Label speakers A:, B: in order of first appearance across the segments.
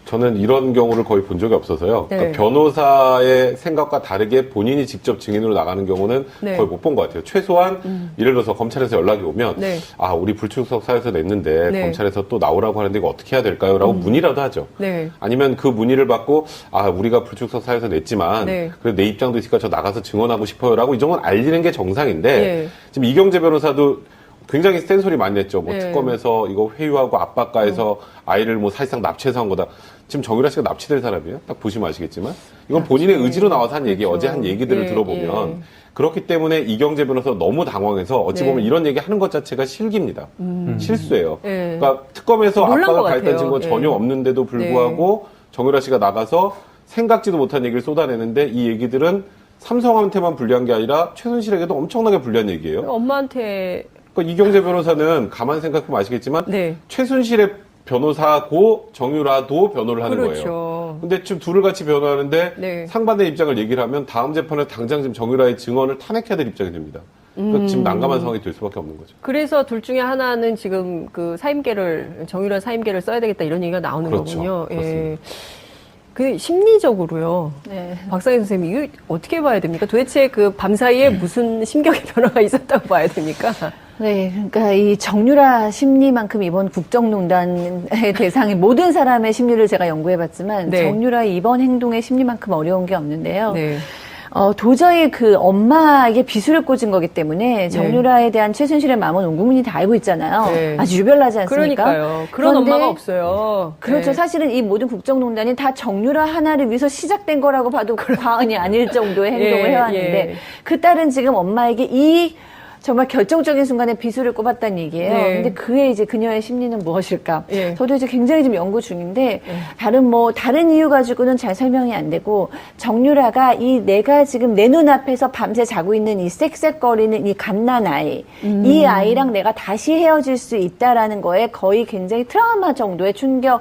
A: 저는 이런 경우를 거의 본 적이 없어서요.
B: 네.
A: 그러니까 변호사의 생각과 다르게 본인이 직접 증인으로 나가는 경우는
B: 네.
A: 거의 못 본 것 같아요. 최소한 예를 들어서 검찰에서 연락이 오면
B: 네.
A: 아 우리 불출석 사유서 냈는데
B: 네.
A: 검찰에서 또 나오라고 하는데 이거 어떻게 해야 될까요? 라고 문의라도 하죠.
B: 네.
A: 아니면 그 문의를 받고 아 우리가 불출석 사유서 냈지만
B: 네.
A: 그래도 내 입장도 있으니까 저 나가서 증언하고 싶어요 라고 이 정도는 알리는 게 정상인데
B: 네.
A: 지금 이경재 변호사도 굉장히 센 소리 많이 냈죠. 뭐
B: 네.
A: 특검에서 이거 회유하고 압박가해서 아이를 뭐 사실상 납치해서 한 거다. 지금 정유라 씨가 납치될 사람이에요? 딱 보시면 아시겠지만 이건 본인의 의지로 나와서 한 얘기,
B: 그렇죠.
A: 어제 한 얘기들을
B: 예,
A: 들어보면
B: 예.
A: 그렇기 때문에 이경재 변호사 너무 당황해서 어찌
B: 네.
A: 보면 이런 얘기 하는 것 자체가 실기입니다. 실수예요.
B: 예.
A: 그러니까 특검에서
B: 놀란
A: 압박을
B: 것
A: 가했다는
B: 같아요.
A: 증거가
B: 예.
A: 전혀 없는데도 불구하고 정유라 씨가 나가서 생각지도 못한 얘기를 쏟아내는데 이 얘기들은 삼성한테만 불리한 게 아니라 최순실에게도 엄청나게 불리한 얘기예요.
B: 엄마한테
A: 그러니까 이경재 변호사는 가만 생각해보면 아시겠지만
B: 네.
A: 최순실의 변호사고 정유라도 변호를 하는
B: 그렇죠.
A: 거예요. 근데 지금 둘을 같이 변호하는데
B: 네.
A: 상반된 입장을 얘기를 하면 다음 재판에 당장 지금 정유라의 증언을 탄핵해야 될 입장이 됩니다. 그러니까 지금 난감한 상황이 될 수밖에 없는 거죠.
B: 그래서 둘 중에 하나는 지금 그 정유라 사임계를 써야 되겠다 이런 얘기가 나오는
A: 그렇죠.
B: 거군요.
A: 그렇습니다.
B: 예. 그 심리적으로요.
C: 네.
B: 박상현 선생님 이거 어떻게 봐야 됩니까? 도대체 그 밤사이에 무슨 심경의 변화가 있었다고 봐야 됩니까?
C: 네, 그러니까 이 정유라 심리만큼 이번 국정농단의 대상인 모든 사람의 심리를 제가 연구해봤지만
B: 네.
C: 정유라 이번 행동의 심리만큼 어려운 게 없는데요.
B: 네.
C: 도저히 그 엄마에게 비수를 꽂은 거기 때문에 정유라에 대한 최순실의 마음은 온 국민이 다 알고 있잖아요.
B: 네.
C: 아주 유별나지 않습니까?
B: 그러니까요. 그런
C: 그런데
B: 엄마가 없어요.
C: 그렇죠.
B: 네.
C: 사실은 이 모든 국정농단이 다 정유라 하나를 위해서 시작된 거라고 봐도 과언이 아닐 정도의 행동을
B: 예,
C: 해왔는데
B: 예.
C: 그 딸은 지금 엄마에게 이 정말 결정적인 순간에 비수를 꼽았다는 얘기예요.
B: 네.
C: 근데 그의 이제 그녀의 심리는 무엇일까?
B: 예.
C: 저도 이제 굉장히 좀 연구 중인데 다른 이유 가지고는 잘 설명이 안 되고 정유라가 내가 지금 내 눈앞에서 밤새 자고 있는 이 쌕쌕거리는 이 갓난 아이, 이 아이랑 내가 다시 헤어질 수 있다라는 거에 거의 굉장히 트라우마 정도의 충격,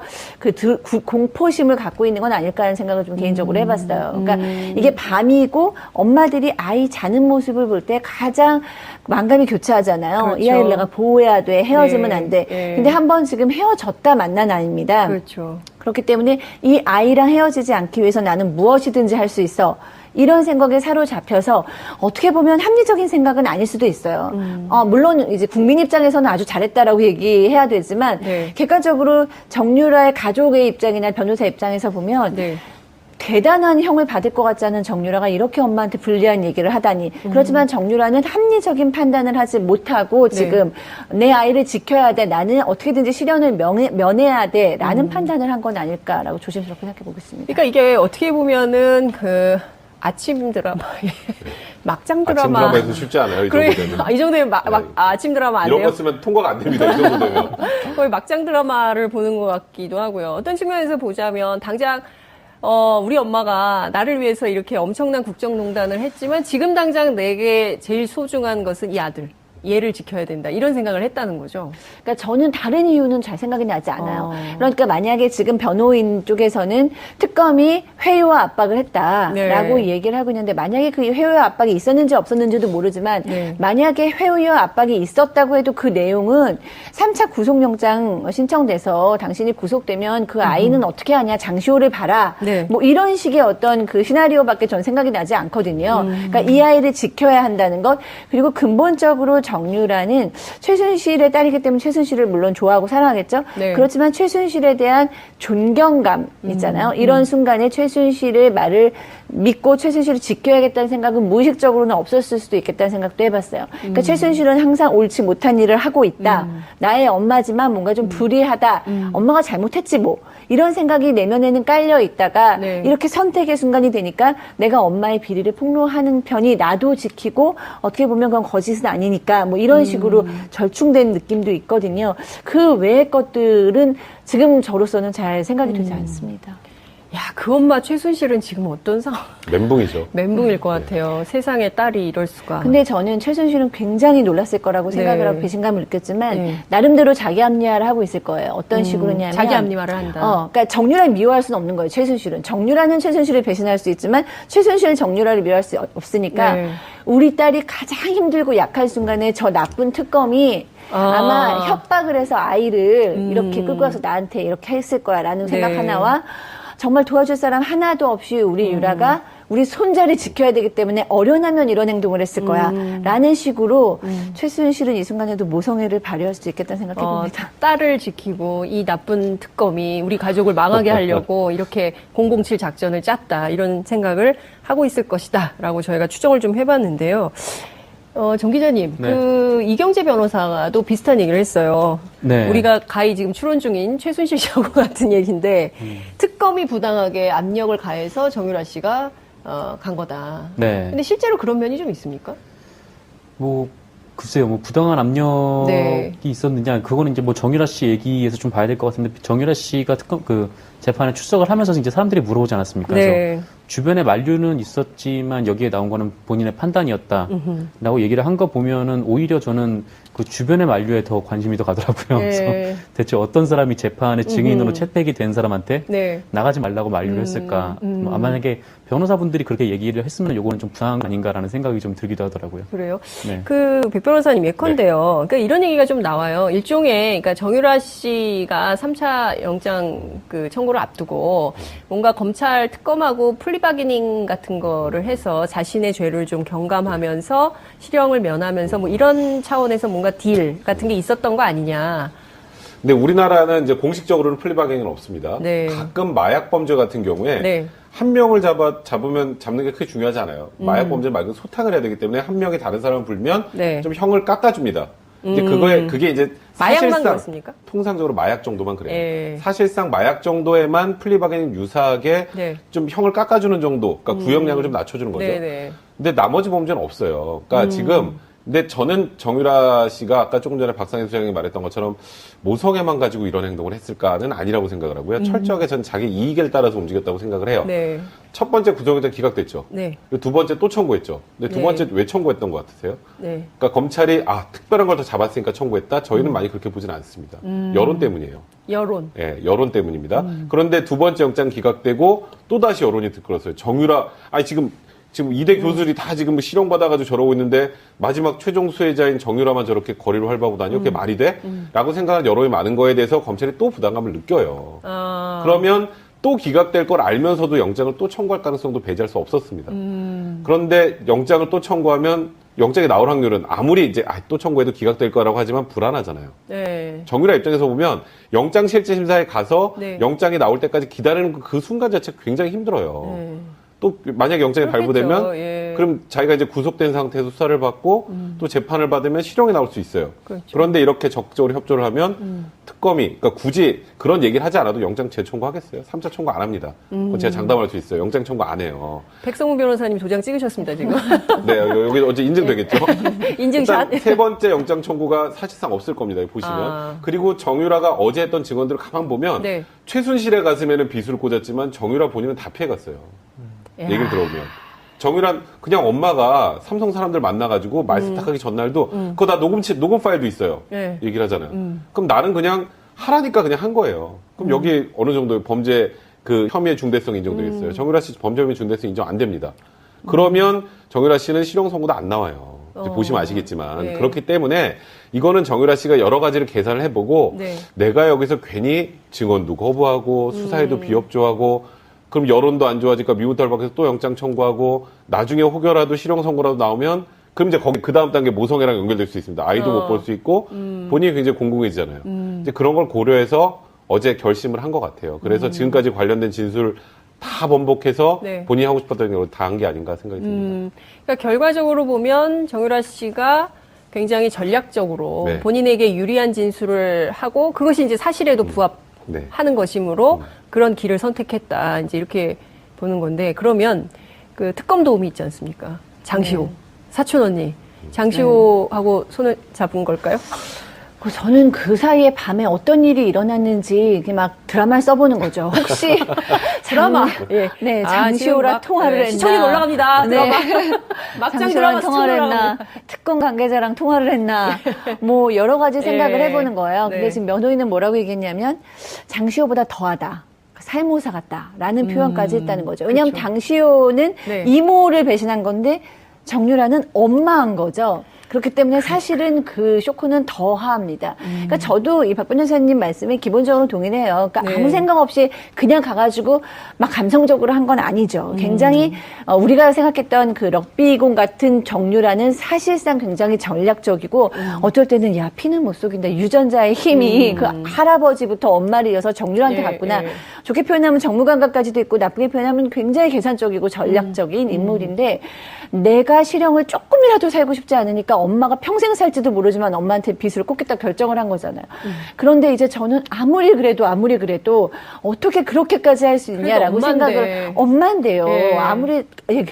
C: 공포심을 갖고 있는 건 아닐까 하는 생각을 좀 개인적으로 해봤어요. 그러니까 이게 밤이고 엄마들이 아이 자는 모습을 볼 때 가장 만감이 교차하잖아요.
B: 그렇죠.
C: 이 아이를 내가 보호해야 돼. 헤어지면
B: 네,
C: 안 돼.
B: 네.
C: 근데 한번 지금 헤어졌다 만난 아이입니다.
B: 그렇죠.
C: 그렇기 때문에 이 아이랑 헤어지지 않기 위해서 나는 무엇이든지 할 수 있어. 이런 생각에 사로잡혀서 어떻게 보면 합리적인 생각은 아닐 수도 있어요. 물론 이제 국민 입장에서는 아주 잘했다라고 얘기해야 되지만
B: 네.
C: 객관적으로 정유라의 가족의 입장이나 변호사 입장에서 보면
B: 네.
C: 대단한 형을 받을 것 같지 않은 정유라가 이렇게 엄마한테 불리한 얘기를 하다니. 그렇지만 정유라는 합리적인 판단을 하지 못하고 지금 내 아이를 지켜야 돼. 나는 어떻게든지 시련을 면해야 돼. 라는 판단을 한 건 아닐까라고 조심스럽게 생각해 보겠습니다.
B: 그러니까 이게 어떻게 보면은 그 아침 드라마의 막장 드라마.
A: 아침 드라마에서 쉽지 않아요. 이 정도 되면.
B: 이 정도면 아침 드라마 안
A: 이런
B: 돼요?
A: 거 쓰면 통과가 안 됩니다. 이 정도 되면.
B: 거의 막장 드라마를 보는 것 같기도 하고요. 어떤 측면에서 보자면 당장 우리 엄마가 나를 위해서 이렇게 엄청난 국정농단을 했지만 지금 당장 내게 제일 소중한 것은 이 아들. 얘를 지켜야 된다. 이런 생각을 했다는 거죠.
C: 그러니까 저는 다른 이유는 잘 생각이 나지 않아요. 그러니까 만약에 지금 변호인 쪽에서는 특검이 회유와 압박을 했다라고
B: 네.
C: 얘기를 하고 있는데 만약에 그 회유와 압박이 있었는지 없었는지도 모르지만
B: 네.
C: 만약에 회유와 압박이 있었다고 해도 그 내용은 3차 구속영장 신청돼서 당신이 구속되면 그 아이는 어떻게 하냐 장시호를 봐라.
B: 네.
C: 뭐 이런 식의 어떤 그 시나리오밖에 전 생각이 나지 않거든요. 그러니까 이 아이를 지켜야 한다는 것 그리고 근본적으로 정유라는 최순실의 딸이기 때문에 최순실을 물론 좋아하고 사랑하겠죠.
B: 네.
C: 그렇지만 최순실에 대한 존경감 있잖아요. 이런 순간에 최순실의 말을 믿고 최순실을 지켜야겠다는 생각은 무의식적으로는 없었을 수도 있겠다는 생각도 해봤어요. 그러니까 최순실은 항상 옳지 못한 일을 하고 있다. 나의 엄마지만 뭔가 좀 불의하다. 엄마가 잘못했지 뭐. 이런 생각이 내면에는 깔려 있다가
B: 네.
C: 이렇게 선택의 순간이 되니까 내가 엄마의 비리를 폭로하는 편이 나도 지키고 어떻게 보면 그건 거짓은 아니니까 뭐 이런 식으로 절충된 느낌도 있거든요. 그 외의 것들은 지금 저로서는 잘 생각이 되지 않습니다.
B: 야, 그 엄마 최순실은 지금 어떤 상황?
A: 멘붕이죠.
B: 멘붕일 것 같아요. 세상에 딸이 이럴 수가.
C: 근데 저는 최순실은 굉장히 놀랐을 거라고 생각을
B: 네.
C: 하고 배신감을 느꼈지만
B: 네.
C: 나름대로 자기 합리화를 하고 있을 거예요. 어떤 식으로냐면
B: 자기 합리화를 한다.
C: 그러니까 정유라를 미워할 수는 없는 거예요. 최순실은 정유라는 최순실을 배신할 수 있지만 최순실은 정유라를 미워할 수 없으니까
B: 네.
C: 우리 딸이 가장 힘들고 약한 순간에 저 나쁜 특검이 아마 협박을 해서 아이를 이렇게 끌고 와서 나한테 이렇게 했을 거야라는 생각
B: 네.
C: 하나와 정말 도와줄 사람 하나도 없이 우리 유라가 우리 손자를 지켜야 되기 때문에 어련하면 이런 행동을 했을 거야 라는 식으로 최순실은 이 순간에도 모성애를 발휘할 수 있겠다는 생각해 봅니다.
B: 딸을 지키고 이 나쁜 특검이 우리 가족을 망하게 하려고 이렇게 007 작전을 짰다. 이런 생각을 하고 있을 것이다. 라고 저희가 추정을 좀 해봤는데요. 정 기자님,
D: 네.
B: 그 이경재 변호사도 비슷한 얘기를 했어요.
D: 네.
B: 우리가 가히 지금 추론 중인 최순실 씨하고 같은 얘기인데 특검이 부당하게 압력을 가해서 정유라 씨가 간 거다.
D: 네.
B: 근데 실제로 그런 면이 좀 있습니까?
D: 뭐 글쎄요, 뭐 부당한 압력이
B: 네.
D: 있었느냐, 그거는 이제 뭐 정유라 씨 얘기에서 좀 봐야 될 것 같은데, 정유라 씨가 특검 그 재판에 출석을 하면서 이제 사람들이 물어보지 않았습니까?
B: 네.
D: 그래서 주변에 만류는 있었지만 여기에 나온 거는 본인의 판단이었다라고 얘기를 한 거 보면은 오히려 저는 그 주변의 만류에 더 관심이 더 가더라고요.
B: 네.
D: 그래서 대체 어떤 사람이 재판에 증인으로 채택이 된 사람한테
B: 네.
D: 나가지 말라고 만류를 했을까? 뭐 만약에 변호사분들이 그렇게 얘기를 했으면 요거는 좀 부당한 거 아닌가라는 생각이 좀 들기도 하더라고요.
B: 그래요?
D: 네.
B: 그, 백 변호사님 예컨대요. 그러니까 이런 얘기가 좀 나와요. 일종의, 그러니까 정유라 씨가 3차 영장 그 청구를 앞두고 뭔가 검찰 특검하고 플리바게닝 같은 거를 해서 자신의 죄를 좀 경감하면서 실형을 면하면서 뭐 이런 차원에서 뭔가 딜 같은 게 있었던 거 아니냐.
A: 근데 우리나라는 이제 공식적으로는 플리바게닝은 없습니다.
B: 네.
A: 가끔 마약 범죄 같은 경우에
B: 네.
A: 한 명을 잡으면 잡는 게 크게 중요하지 않아요. 마약 범죄 말고 소탕을 해야 되기 때문에 한 명이 다른 사람을 불면
B: 네.
A: 좀 형을 깎아줍니다. 이제 그게 이제
B: 마약만
A: 사실상
B: 그렇습니까?
A: 통상적으로 마약 정도만 그래요.
B: 예.
A: 사실상 마약 정도에만 플리바게닝 유사하게
B: 네.
A: 좀 형을 깎아주는 정도, 그러니까 구형량을 좀 낮춰주는 거죠.
B: 네네.
A: 근데 나머지 범죄는 없어요. 그러니까 지금 근데 저는 정유라 씨가 아까 조금 전에 박상현 소장님이 말했던 것처럼 모성애만 가지고 이런 행동을 했을까는 아니라고 생각을 하고요. 철저하게 저는 자기 이익을 따라서 움직였다고 생각을 해요.
B: 네.
A: 첫 번째 구속영장 기각됐죠.
B: 네.
A: 그리고 두 번째 또 청구했죠. 근데 두
B: 네.
A: 번째 왜 청구했던 것 같으세요?
B: 네.
A: 그러니까 검찰이 특별한 걸 더 잡았으니까 청구했다. 저희는 많이 그렇게 보지는 않습니다. 여론 때문이에요.
B: 여론.
A: 예, 여론 때문입니다. 그런데 두 번째 영장 기각되고 또 다시 여론이 들끓었어요. 정유라, 지금 이대 교수들이 다 지금 뭐 실형받아가지고 저러고 있는데 마지막 최종 수혜자인 정유라만 저렇게 거리를 활보하고 다녀? 그게 말이 돼? 라고 생각하는 여론이 많은 거에 대해서 검찰이 또 부담감을 느껴요. 그러면 또 기각될 걸 알면서도 영장을 또 청구할 가능성도 배제할 수 없었습니다. 그런데 영장을 또 청구하면 영장이 나올 확률은 아무리 이제 또 청구해도 기각될 거라고 하지만 불안하잖아요.
B: 네.
A: 정유라 입장에서 보면 영장 실질 심사에 가서
B: 네.
A: 영장이 나올 때까지 기다리는 그 순간 자체가 굉장히 힘들어요.
B: 네.
A: 또 만약에 영장이
B: 그렇겠죠.
A: 발부되면
B: 예.
A: 그럼 자기가 이제 구속된 상태에서 수사를 받고 또 재판을 받으면 실형이 나올 수 있어요.
B: 그렇죠.
A: 그런데 이렇게 적극적으로 협조를 하면 특검이 그러니까 굳이 그런 얘기를 하지 않아도 영장 재청구하겠어요. 3차 청구 안 합니다. 그건 제가 장담할 수 있어요. 영장 청구 안 해요.
B: 백성훈 변호사님 도장 찍으셨습니다, 지금.
A: 네, 여기 어제 인증되겠죠?
B: 인증샷.
A: 일단 세 번째 영장 청구가 사실상 없을 겁니다. 보시면. 그리고 정유라가 어제 했던 증언들을 가만 보면
B: 네.
A: 최순실의 가슴에는 비수를 꽂았지만 정유라 본인은 다 피해갔어요. 얘기를 들어보면. 정유란 그냥 엄마가 삼성 사람들 만나가지고 말 세탁하기 전날도 그거 다 녹음 파일도 있어요.
B: 네.
A: 얘기를 하잖아요. 그럼 나는 그냥 하라니까 그냥 한 거예요. 그럼 여기 어느 정도 범죄 그 혐의의 중대성 인정되겠어요. 정유라 씨 범죄 혐의 중대성 인정 안 됩니다. 그러면 정유라 씨는 실형 선고도 안 나와요. 이제 보시면 아시겠지만
B: 네.
A: 그렇기 때문에 이거는 정유라 씨가 여러 가지를 계산을 해보고
B: 네.
A: 내가 여기서 괜히 증언도 거부하고 수사에도 비협조하고 그럼 여론도 안 좋아지니까 미우탈박해서 또 영장 청구하고 나중에 혹여라도 실형 선고라도 나오면 그럼 이제 거기 그 다음 단계 모성애랑 연결될 수 있습니다. 아이도 못 볼 수 있고 본인이 굉장히 공공해지잖아요. 이제 그런 걸 고려해서 어제 결심을 한 것 같아요. 그래서 지금까지 관련된 진술 다 번복해서
B: 네.
A: 본인이 하고 싶었던 걸 다 한 게 아닌가 생각이 듭니다.
B: 그러니까 결과적으로 보면 정유라 씨가 굉장히 전략적으로
A: 네.
B: 본인에게 유리한 진술을 하고 그것이 이제 사실에도
A: 네.
B: 부합하는 것이므로 그런 길을 선택했다. 이제 이렇게 보는 건데 그러면 그 특검 도움이 있지 않습니까? 장시호 사촌 언니 장시호하고 손을 잡은 걸까요?
C: 저는 그 사이에 밤에 어떤 일이 일어났는지 이렇게 막 드라마를 써보는 거죠. 혹시
B: 드라마.
C: 예. 네,
B: 아,
C: 장시호랑
B: 지금 막,
C: 통화를 했나?
B: 시청률 올라갑니다.
C: 네.
B: 막장
C: 장시호랑
B: 드라마
C: 통화를
B: 시청률
C: 했나?
B: 올라갑니다.
C: 특검 관계자랑 통화를 했나? 뭐 여러 가지 생각을
B: 예.
C: 해보는 거예요. 근데
B: 네.
C: 지금 변호인은 뭐라고 얘기했냐면 장시호보다 더하다. 살모사 같다라는 표현까지 했다는 거죠. 왜냐하면
B: 그렇죠.
C: 장시호는
B: 네.
C: 이모를 배신한 건데 정유라는 엄마한 거죠. 그렇기 때문에 사실은 그 쇼크는 더합니다. 그러니까 저도 이 박 변호사님 말씀에 기본적으로 동의를 해요. 그러니까
B: 네.
C: 아무 생각 없이 그냥 가가지고 막 감성적으로 한 건 아니죠. 굉장히 우리가 생각했던 그 럭비공 같은 정유라는 사실상 굉장히 전략적이고 어떨 때는 야 피는 못 속인다. 유전자의 힘이 그 할아버지부터 엄마를 이어서 정유라한테
B: 예,
C: 갔구나.
B: 예.
C: 좋게 표현하면 정무감각까지도 있고 나쁘게 표현하면 굉장히 계산적이고 전략적인 인물인데 내가 실형을 조금이라도 살고 싶지 않으니까 엄마가 평생 살지도 모르지만 엄마한테 빚을 꽂겠다 결정을 한 거잖아요. 그런데 이제 저는 아무리 그래도 어떻게 그렇게까지 할 수 있냐라고
B: 그래도 엄마인데.
C: 생각을 엄마인데요.
B: 예.
C: 아무리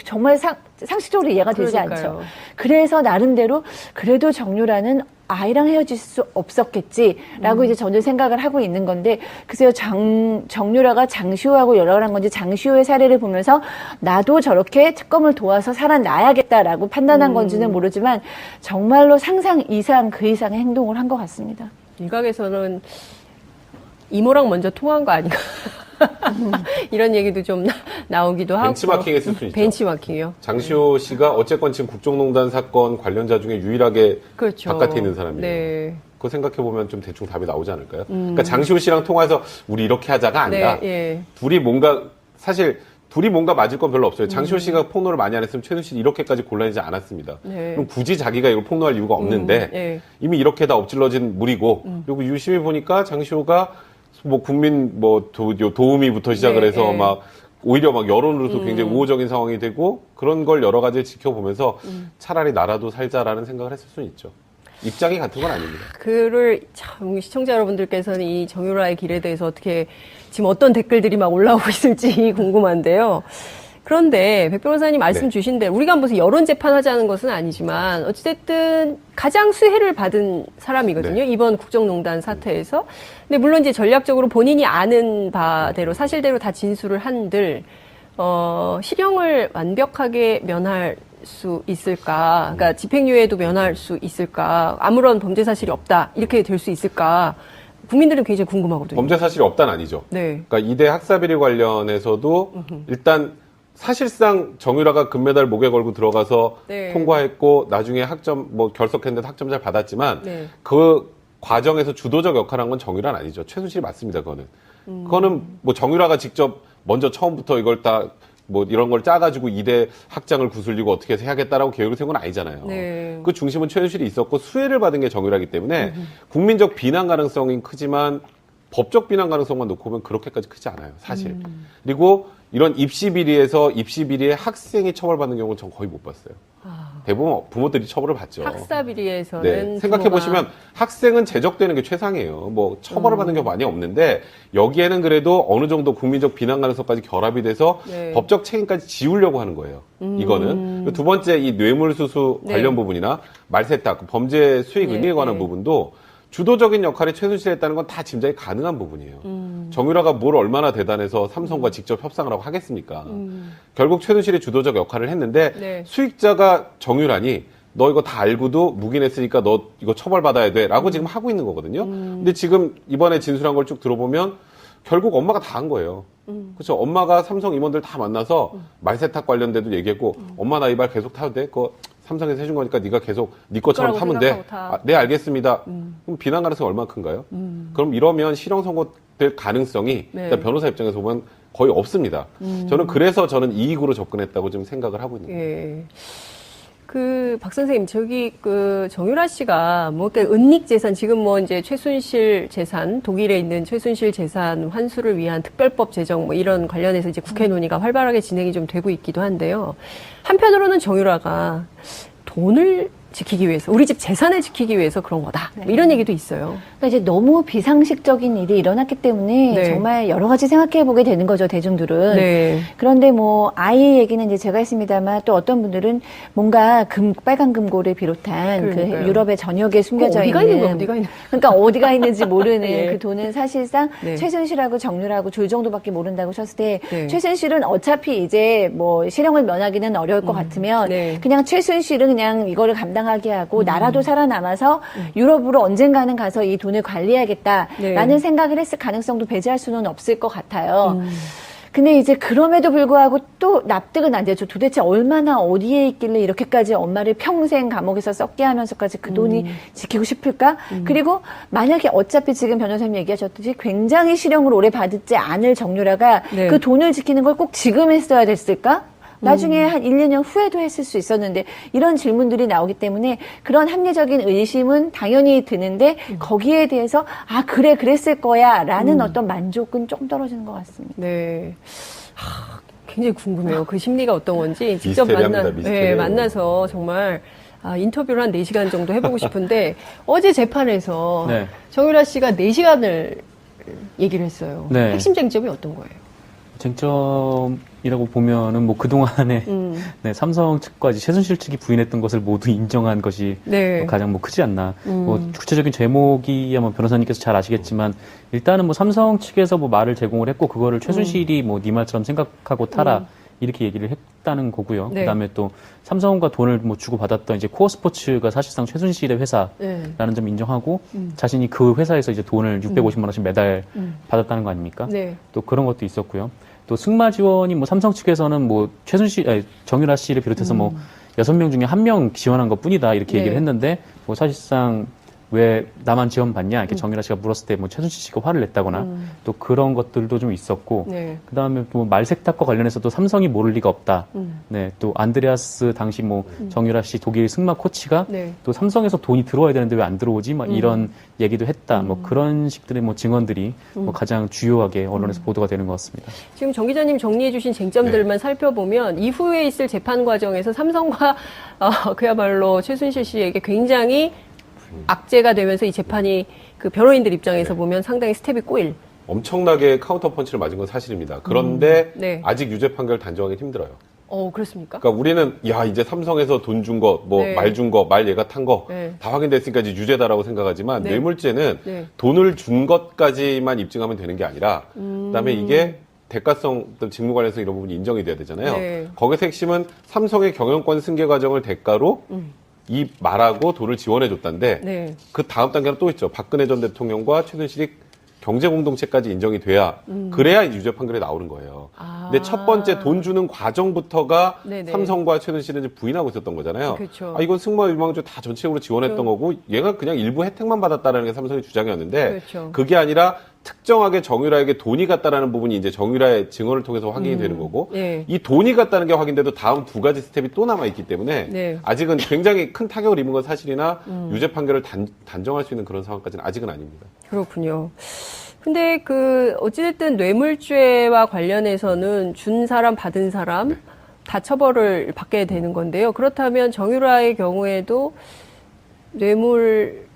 C: 정말 상식적으로 이해가 되지
B: 그러니까요.
C: 않죠. 그래서 나름대로 그래도 정유라는 아이랑 헤어질 수 없었겠지라고 이제 저는 생각을 하고 있는 건데 글쎄요 정유라가 장시호하고 연락을 한 건지 장시호의 사례를 보면서 나도 저렇게 특검을 도와서 살아나야겠다라고 판단한 건지는 모르지만 정말로 상상 이상 그 이상의 행동을 한 것 같습니다.
B: 일각에서는 이모랑 먼저 통화한 거 아닌가. 이런 얘기도 좀 나오기도 하고.
A: 벤치마킹 했을 수 있죠.
B: 벤치마킹이요.
A: 장시호 씨가 어쨌건 지금 국정농단 사건 관련자 중에 유일하게
B: 그렇죠.
A: 바깥에 있는 사람이에요.
B: 네.
A: 그거 생각해보면 좀 대충 답이 나오지 않을까요? 그러니까 장시호 씨랑 통화해서 우리 이렇게 하자가 아니라
B: 네, 예.
A: 둘이 뭔가 맞을 건 별로 없어요. 장시호 씨가 폭로를 많이 안 했으면 최순실이 이렇게까지 곤란하지 않았습니다.
B: 네.
A: 그럼 굳이 자기가 이걸 폭로할 이유가 없는데
B: 예.
A: 이미 이렇게 다 엎질러진 물이고 그리고 유심히 보니까 장시호가 뭐 국민 뭐 도우미부터 시작을
B: 네,
A: 해서
B: 네.
A: 막 오히려 막 여론으로서 굉장히 우호적인 상황이 되고 그런 걸 여러 가지 지켜보면서 차라리 나라도 살자라는 생각을 했을 수는 있죠. 입장이 같은 건 아닙니다.
B: 그를 참 시청자 여러분들께서는 이 정유라의 길에 대해서 어떻게 지금 어떤 댓글들이 막 올라오고 있을지 궁금한데요. 그런데 백 변호사님 말씀
A: 네.
B: 주신 대로 우리가 무슨 여론 재판하자는 것은 아니지만 어찌됐든 가장 수혜를 받은 사람이거든요.
A: 네.
B: 이번 국정농단 사태에서. 근데 물론 이제 전략적으로 본인이 아는 바대로 사실대로 다 진술을 한들 실형을 완벽하게 면할 수 있을까? 그러니까 집행유예도 면할 수 있을까? 아무런 범죄 사실이 없다. 이렇게 될 수 있을까? 국민들은 굉장히 궁금하거든요.
A: 범죄 사실이 없다는 아니죠.
B: 네.
A: 그러니까 이대 학사비리 관련해서도 일단 사실상 정유라가 금메달 목에 걸고 들어가서
B: 네.
A: 통과했고 나중에 학점 뭐 결석했는데 학점 잘 받았지만
B: 네.
A: 그 과정에서 주도적 역할을 한 건 정유라는 아니죠. 최순실이 맞습니다. 그거는 뭐 정유라가 직접 먼저 처음부터 이걸 다 뭐 이런 걸 짜가지고 이대 학장을 구슬리고 어떻게 해서 해야겠다라고 계획을 세운 건 아니잖아요.
B: 네.
A: 그 중심은 최순실이 있었고 수혜를 받은 게 정유라기 때문에 국민적 비난 가능성이 크지만 법적 비난 가능성만 놓고 보면 그렇게까지 크지 않아요, 사실. 그리고 이런 입시 비리에서 입시 비리에 학생이 처벌받는 경우는 전 거의 못 봤어요. 대부분 부모들이 처벌을 받죠.
B: 학사 비리에서는
A: 네, 생각해 보시면 학생은 제적되는 게 최상이에요. 뭐 처벌을 받는 경우 많이 없는데 여기에는 그래도 어느 정도 국민적 비난 가능성까지 결합이 돼서
B: 네.
A: 법적 책임까지 지우려고 하는 거예요. 이거는 두 번째 이 뇌물수수
B: 네.
A: 관련 부분이나 말세탁 범죄 수익
B: 네,
A: 의미에 관한
B: 네.
A: 부분도 주도적인 역할이 최순실이 했다는 건 다 짐작이 가능한 부분이에요. 정유라가 뭘 얼마나 대단해서 삼성과 직접 협상을 하고 하겠습니까? 결국 최순실이 주도적 역할을 했는데
B: 네.
A: 수익자가 정유라니 너 이거 다 알고도 묵인했으니까 너 이거 처벌받아야 돼 라고 지금 하고 있는 거거든요. 근데 지금 이번에 진술한 걸 쭉 들어보면 결국 엄마가 다 한 거예요. 그렇죠. 엄마가 삼성 임원들 다 만나서 말세탁 관련돼도 얘기했고 엄마 나 이 말 계속 타도 돼? 그거 삼성에서 해준 거니까 네가 계속 네 것처럼
B: 거라고
A: 타면 돼.
B: 생각하고 타.
A: 아, 네 알겠습니다. 그럼 비난 가능성이 얼마나 큰가요? 그럼 이러면 실형 선고될 가능성이
B: 네.
A: 일단 변호사 입장에서 보면 거의 없습니다. 저는 이익으로 접근했다고 좀 생각을 하고 있는 거예요.
B: 예. 박 선생님, 정유라 씨가 은닉 재산, 지금 이제 최순실 재산, 독일에 있는 최순실 재산 환수를 위한 특별법 제정 이런 관련해서 이제 국회 논의가 활발하게 진행이 좀 되고 있기도 한데요. 한편으로는 정유라가 돈을 지키기 위해서, 우리 집 재산을 지키기 위해서 그런 거다. 뭐 이런 얘기도 있어요.
C: 그러니까 이제 너무 비상식적인 일이 일어났기 때문에
B: 네.
C: 정말 여러 가지 생각해 보게 되는 거죠, 대중들은.
B: 네.
C: 그런데 뭐 아이 얘기는 이제 제가 했습니다만 또 어떤 분들은 뭔가 빨간 금고를 비롯한
B: 그러니까요.
C: 그 유럽의 전역에 숨겨져
B: 어디가
C: 있는
B: 있는 거야, 어디가 있는
C: 그러니까 어디가 있는지 모르는
B: 예.
C: 그 돈은 사실상
B: 네.
C: 최순실하고 정유라고 둘 정도밖에 모른다고 쳤을 때
B: 네.
C: 최순실은 어차피 이제 뭐 실형을 면하기는 어려울 것 같으면
B: 네.
C: 그냥 최순실은 그냥 이거를 감당하게 하고 나라도 살아남아서 유럽으로 언젠가는 가서 이 돈을 관리해야겠다라는
B: 네.
C: 생각을 했을 가능성도 배제할 수는 없을 것 같아요. 근데 이제 그럼에도 불구하고 또 납득은 안 되죠. 도대체 얼마나 어디에 있길래 이렇게까지 엄마를 평생 감옥에서 썩게 하면서까지 그 돈이 지키고 싶을까? 그리고 만약에 어차피 지금 변호사님 얘기하셨듯이 굉장히 실형을 오래 받지 않을 정유라가
B: 네.
C: 그 돈을 지키는 걸 꼭 지금 했어야 됐을까? 나중에 한 1, 2년 후에도 했을 수 있었는데 이런 질문들이 나오기 때문에 그런 합리적인 의심은 당연히 드는데 거기에 대해서 아 그래 그랬을 거야 라는 어떤 만족은 좀 떨어지는 것 같습니다.
B: 네. 굉장히 궁금해요. 그 심리가 어떤 건지 직접
A: 미스테리합니다, 미스테리해요.
B: 만나서 정말 인터뷰를 한 4시간 정도 해보고 싶은데 어제 재판에서
D: 네.
B: 정유라 씨가 4시간을 얘기를 했어요.
D: 네.
B: 핵심 쟁점이 어떤 거예요?
D: 쟁점이라고 보면은 뭐 그동안에 네, 삼성 측과 이제 최순실 측이 부인했던 것을 모두 인정한 것이
B: 네.
D: 가장 뭐 크지 않나. 뭐 구체적인 제목이야 뭐 변호사님께서 잘 아시겠지만 일단은 뭐 삼성 측에서 뭐 말을 제공을 했고 그거를 최순실이 뭐 네 말처럼 생각하고 타라 이렇게 얘기를 했다는 거고요.
B: 네.
D: 그다음에 또 삼성과 돈을 뭐 주고 받았던 이제 코어 스포츠가 사실상 최순실의 회사라는
B: 네.
D: 점 인정하고 자신이 그 회사에서 이제 돈을 650만 원씩 매달 받았다는 거 아닙니까?
B: 네.
D: 또 그런 것도 있었고요. 또 승마 지원이 뭐 삼성 측에서는 뭐 정유라 씨를 비롯해서 뭐 6명 중에 1명 지원한 것 뿐이다 이렇게
B: 네.
D: 얘기를 했는데 뭐 사실상 왜 나만 지원받냐 이렇게 정유라 씨가 물었을 때 뭐 최순실 씨가 화를 냈다거나 또 그런 것들도 좀 있었고
B: 네.
D: 그다음에 또 말세탁과 관련해서도 삼성이 모를 리가 없다. 네, 또 안드레아스 당시 뭐 정유라 씨 독일 승마 코치가
B: 네.
D: 또 삼성에서 돈이 들어와야 되는데 왜 안 들어오지? 막 이런 얘기도 했다. 뭐 그런 식들의 뭐 증언들이 뭐 가장 주요하게 언론에서 보도가 되는 것 같습니다.
B: 지금 정 기자님 정리해 주신 쟁점들만 살펴보면 이후에 있을 재판 과정에서 삼성과 그야말로 최순실 씨에게 굉장히 악재가 되면서 이 재판이 그 변호인들 입장에서 보면 상당히 스텝이 꼬일.
A: 엄청나게 카운터 펀치를 맞은 건 사실입니다. 그런데
B: 네.
A: 아직 유죄 판결 단정하기 힘들어요.
B: 그렇습니까?
A: 그러니까 우리는 야 이제 삼성에서 돈 준 거, 뭐
B: 네.
A: 말 준 거, 말 얘가 탄 거 다
B: 네.
A: 확인됐으니까 이제 유죄다라고 생각하지만
B: 네.
A: 뇌물죄는
B: 네.
A: 돈을 준 것까지만 입증하면 되는 게 아니라 그다음에 이게 대가성, 어떤 직무 관련성 이런 부분이 인정이 돼야 되잖아요.
B: 네.
A: 거기서 핵심은 삼성의 경영권 승계 과정을 대가로 이 말하고 돈을 지원해 줬다는데
B: 네.
A: 그 다음 단계는 또 있죠. 박근혜 전 대통령과 최순실이 경제 공동체까지 인정이 돼야 그래야 유죄 판결이 나오는 거예요.
B: 아.
A: 근데 첫 번째 돈 주는 과정부터가
B: 네네.
A: 삼성과 최순실은 이제 부인하고 있었던 거잖아요.
B: 그렇죠.
A: 이건 승마 유망주 다 전체적으로 지원했던 거고 얘가 그냥 일부 혜택만 받았다라는 게 삼성의 주장이었는데
B: 그렇죠.
A: 그게 아니라 특정하게 정유라에게 돈이 갔다라는 부분이 이제 정유라의 증언을 통해서 확인이 되는 거고
B: 네.
A: 이 돈이 갔다는 게 확인돼도 다음 두 가지 스텝이 또 남아 있기 때문에
B: 네.
A: 아직은 굉장히 큰 타격을 입은 건 사실이나 유죄 판결을 단정할 수 있는 그런 상황까지는 아직은 아닙니다.
B: 그렇군요. 근데 어찌됐든 뇌물죄와 관련해서는 준 사람, 받은 사람 다 처벌을 받게 되는 건데요. 그렇다면 정유라의 경우에도 뇌물을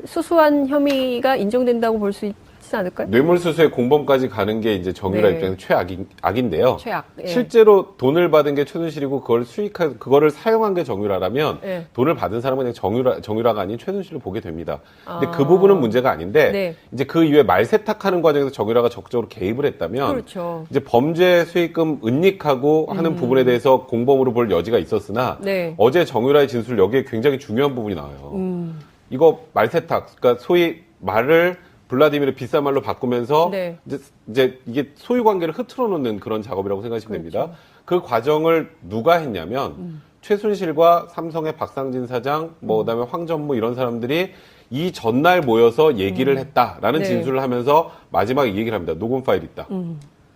B: 수수한 혐의가 인정된다고 볼 수 있지 않을까요?
A: 뇌물수수의 공범까지 가는 게 이제 정유라
B: 네.
A: 입장에서 최악인데요.
B: 최악. 예.
A: 실제로 돈을 받은 게 최순실이고 그거를 사용한 게 정유라라면
B: 예.
A: 돈을 받은 사람은 그냥 정유라가 아닌 최순실을 보게 됩니다. 근데
B: 아.
A: 그 부분은 문제가 아닌데
B: 네.
A: 이제 그 이후에 말세탁하는 과정에서 정유라가 적극적으로 개입을 했다면
B: 그렇죠.
A: 이제 범죄 수익금 은닉하고 하는 부분에 대해서 공범으로 볼 여지가 있었으나
B: 네.
A: 어제 정유라의 진술 여기에 굉장히 중요한 부분이 나와요. 이거 말세탁, 그러니까 소위 말을 블라디미르 비싼 말로 바꾸면서
B: 네.
A: 이제 이게 소유 관계를 흐트러 놓는 그런 작업이라고 생각하시면 됩니다.
B: 그렇죠.
A: 그 과정을 누가 했냐면 최순실과 삼성의 박상진 사장, 뭐 그다음에 황전무 이런 사람들이 이 전날 모여서 얘기를 했다라는
B: 네.
A: 진술을 하면서 마지막에 이 얘기를 합니다. 녹음 파일 있다.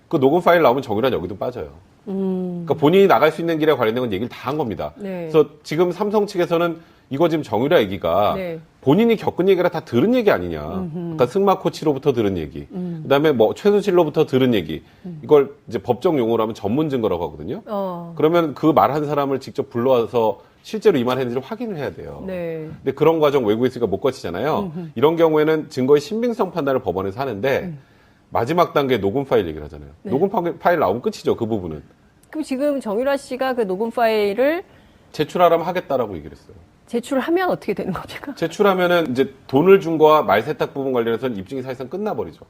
A: 그 녹음 파일 나오면 정유라는 여기도 빠져요. 그러니까 본인이 나갈 수 있는 길에 관련된 건 얘기를 다 한 겁니다.
B: 네.
A: 그래서 지금 삼성 측에서는 이거 지금 정유라 얘기가
B: 네.
A: 본인이 겪은 얘기라 다 들은 얘기 아니냐. 그러니까 승마 코치로부터 들은 얘기. 그다음에 뭐 최순실로부터 들은 얘기. 이걸 이제 법적 용어로 하면 전문 증거라고 하거든요. 그러면 그 말한 사람을 직접 불러와서 실제로 이 말을 했는지를 확인을 해야 돼요.
B: 네.
A: 근데 그런 과정 외국에 있으니까 못 거치잖아요. 이런 경우에는 증거의 신빙성 판단을 법원에서 하는데 마지막 단계 녹음 파일 얘기를 하잖아요.
B: 네.
A: 녹음 파일 나오면 끝이죠. 그 부분은.
B: 그럼 지금 정유라 씨가 그 녹음 파일을
A: 제출하라면 하겠다라고 얘기를 했어요.
B: 제출하면 어떻게 되는 겁니까?
A: 제출하면은 이제 돈을 준 거와 말 세탁 부분 관련해서는 입증이 사실상 끝나버리죠.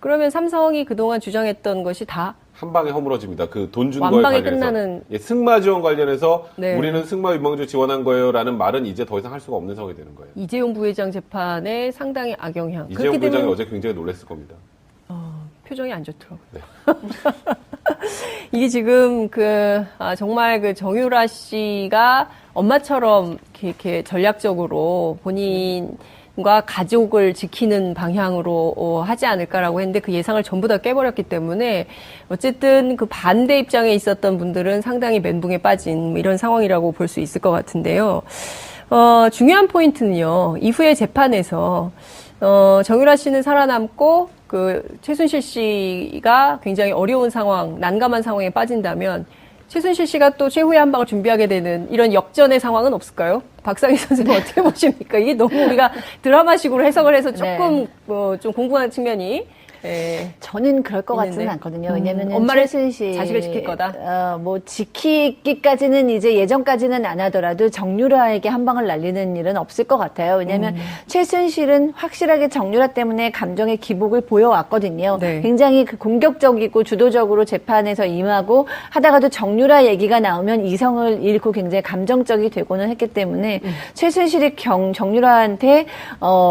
B: 그러면 삼성이 그동안 주장했던 것이 다
A: 한 방에 허물어집니다. 그 돈 준 거에
B: 완방에
A: 관련해서.
B: 끝나는-
A: 예, 승마 지원 관련해서
B: 네.
A: 우리는 승마 유망주 지원한 거예요라는 말은 이제 더 이상 할 수가 없는 상황이 되는 거예요.
B: 이재용 부회장 재판에 상당히 악영향.
A: 이재용
B: 그렇게
A: 부회장이
B: 되면
A: 어제 굉장히 놀랐을 겁니다.
B: 표정이 안 좋더라고요.
A: 네.
B: 이게 지금 정말 그 정유라 씨가 엄마처럼 이렇게 전략적으로 본인과 가족을 지키는 방향으로 하지 않을까라고 했는데 그 예상을 전부 다 깨버렸기 때문에 어쨌든 그 반대 입장에 있었던 분들은 상당히 멘붕에 빠진 이런 상황이라고 볼 수 있을 것 같은데요. 중요한 포인트는요. 이후에 재판에서 정유라 씨는 살아남고 최순실 씨가 굉장히 어려운 상황, 난감한 상황에 빠진다면 최순실 씨가 또 최후의 한 방을 준비하게 되는 이런 역전의 상황은 없을까요? 박상희 선생님 어떻게 보십니까? 이게 너무 우리가 드라마식으로 해석을 해서 조금 좀 공부하는 측면이
C: 저는 그럴 것
B: 있는데.
C: 같지는 않거든요. 왜냐면은
B: 엄마를
C: 최순실
B: 자식을 지킬 거다?
C: 뭐 지키기까지는 이제 예전까지는 안 하더라도 정유라에게 한 방을 날리는 일은 없을 것 같아요. 왜냐하면 최순실은 확실하게 정유라 때문에 감정의 기복을 보여왔거든요.
B: 네.
C: 굉장히 공격적이고 주도적으로 재판에서 임하고 하다가도 정유라 얘기가 나오면 이성을 잃고 굉장히 감정적이 되고는 했기 때문에 최순실이 정유라한테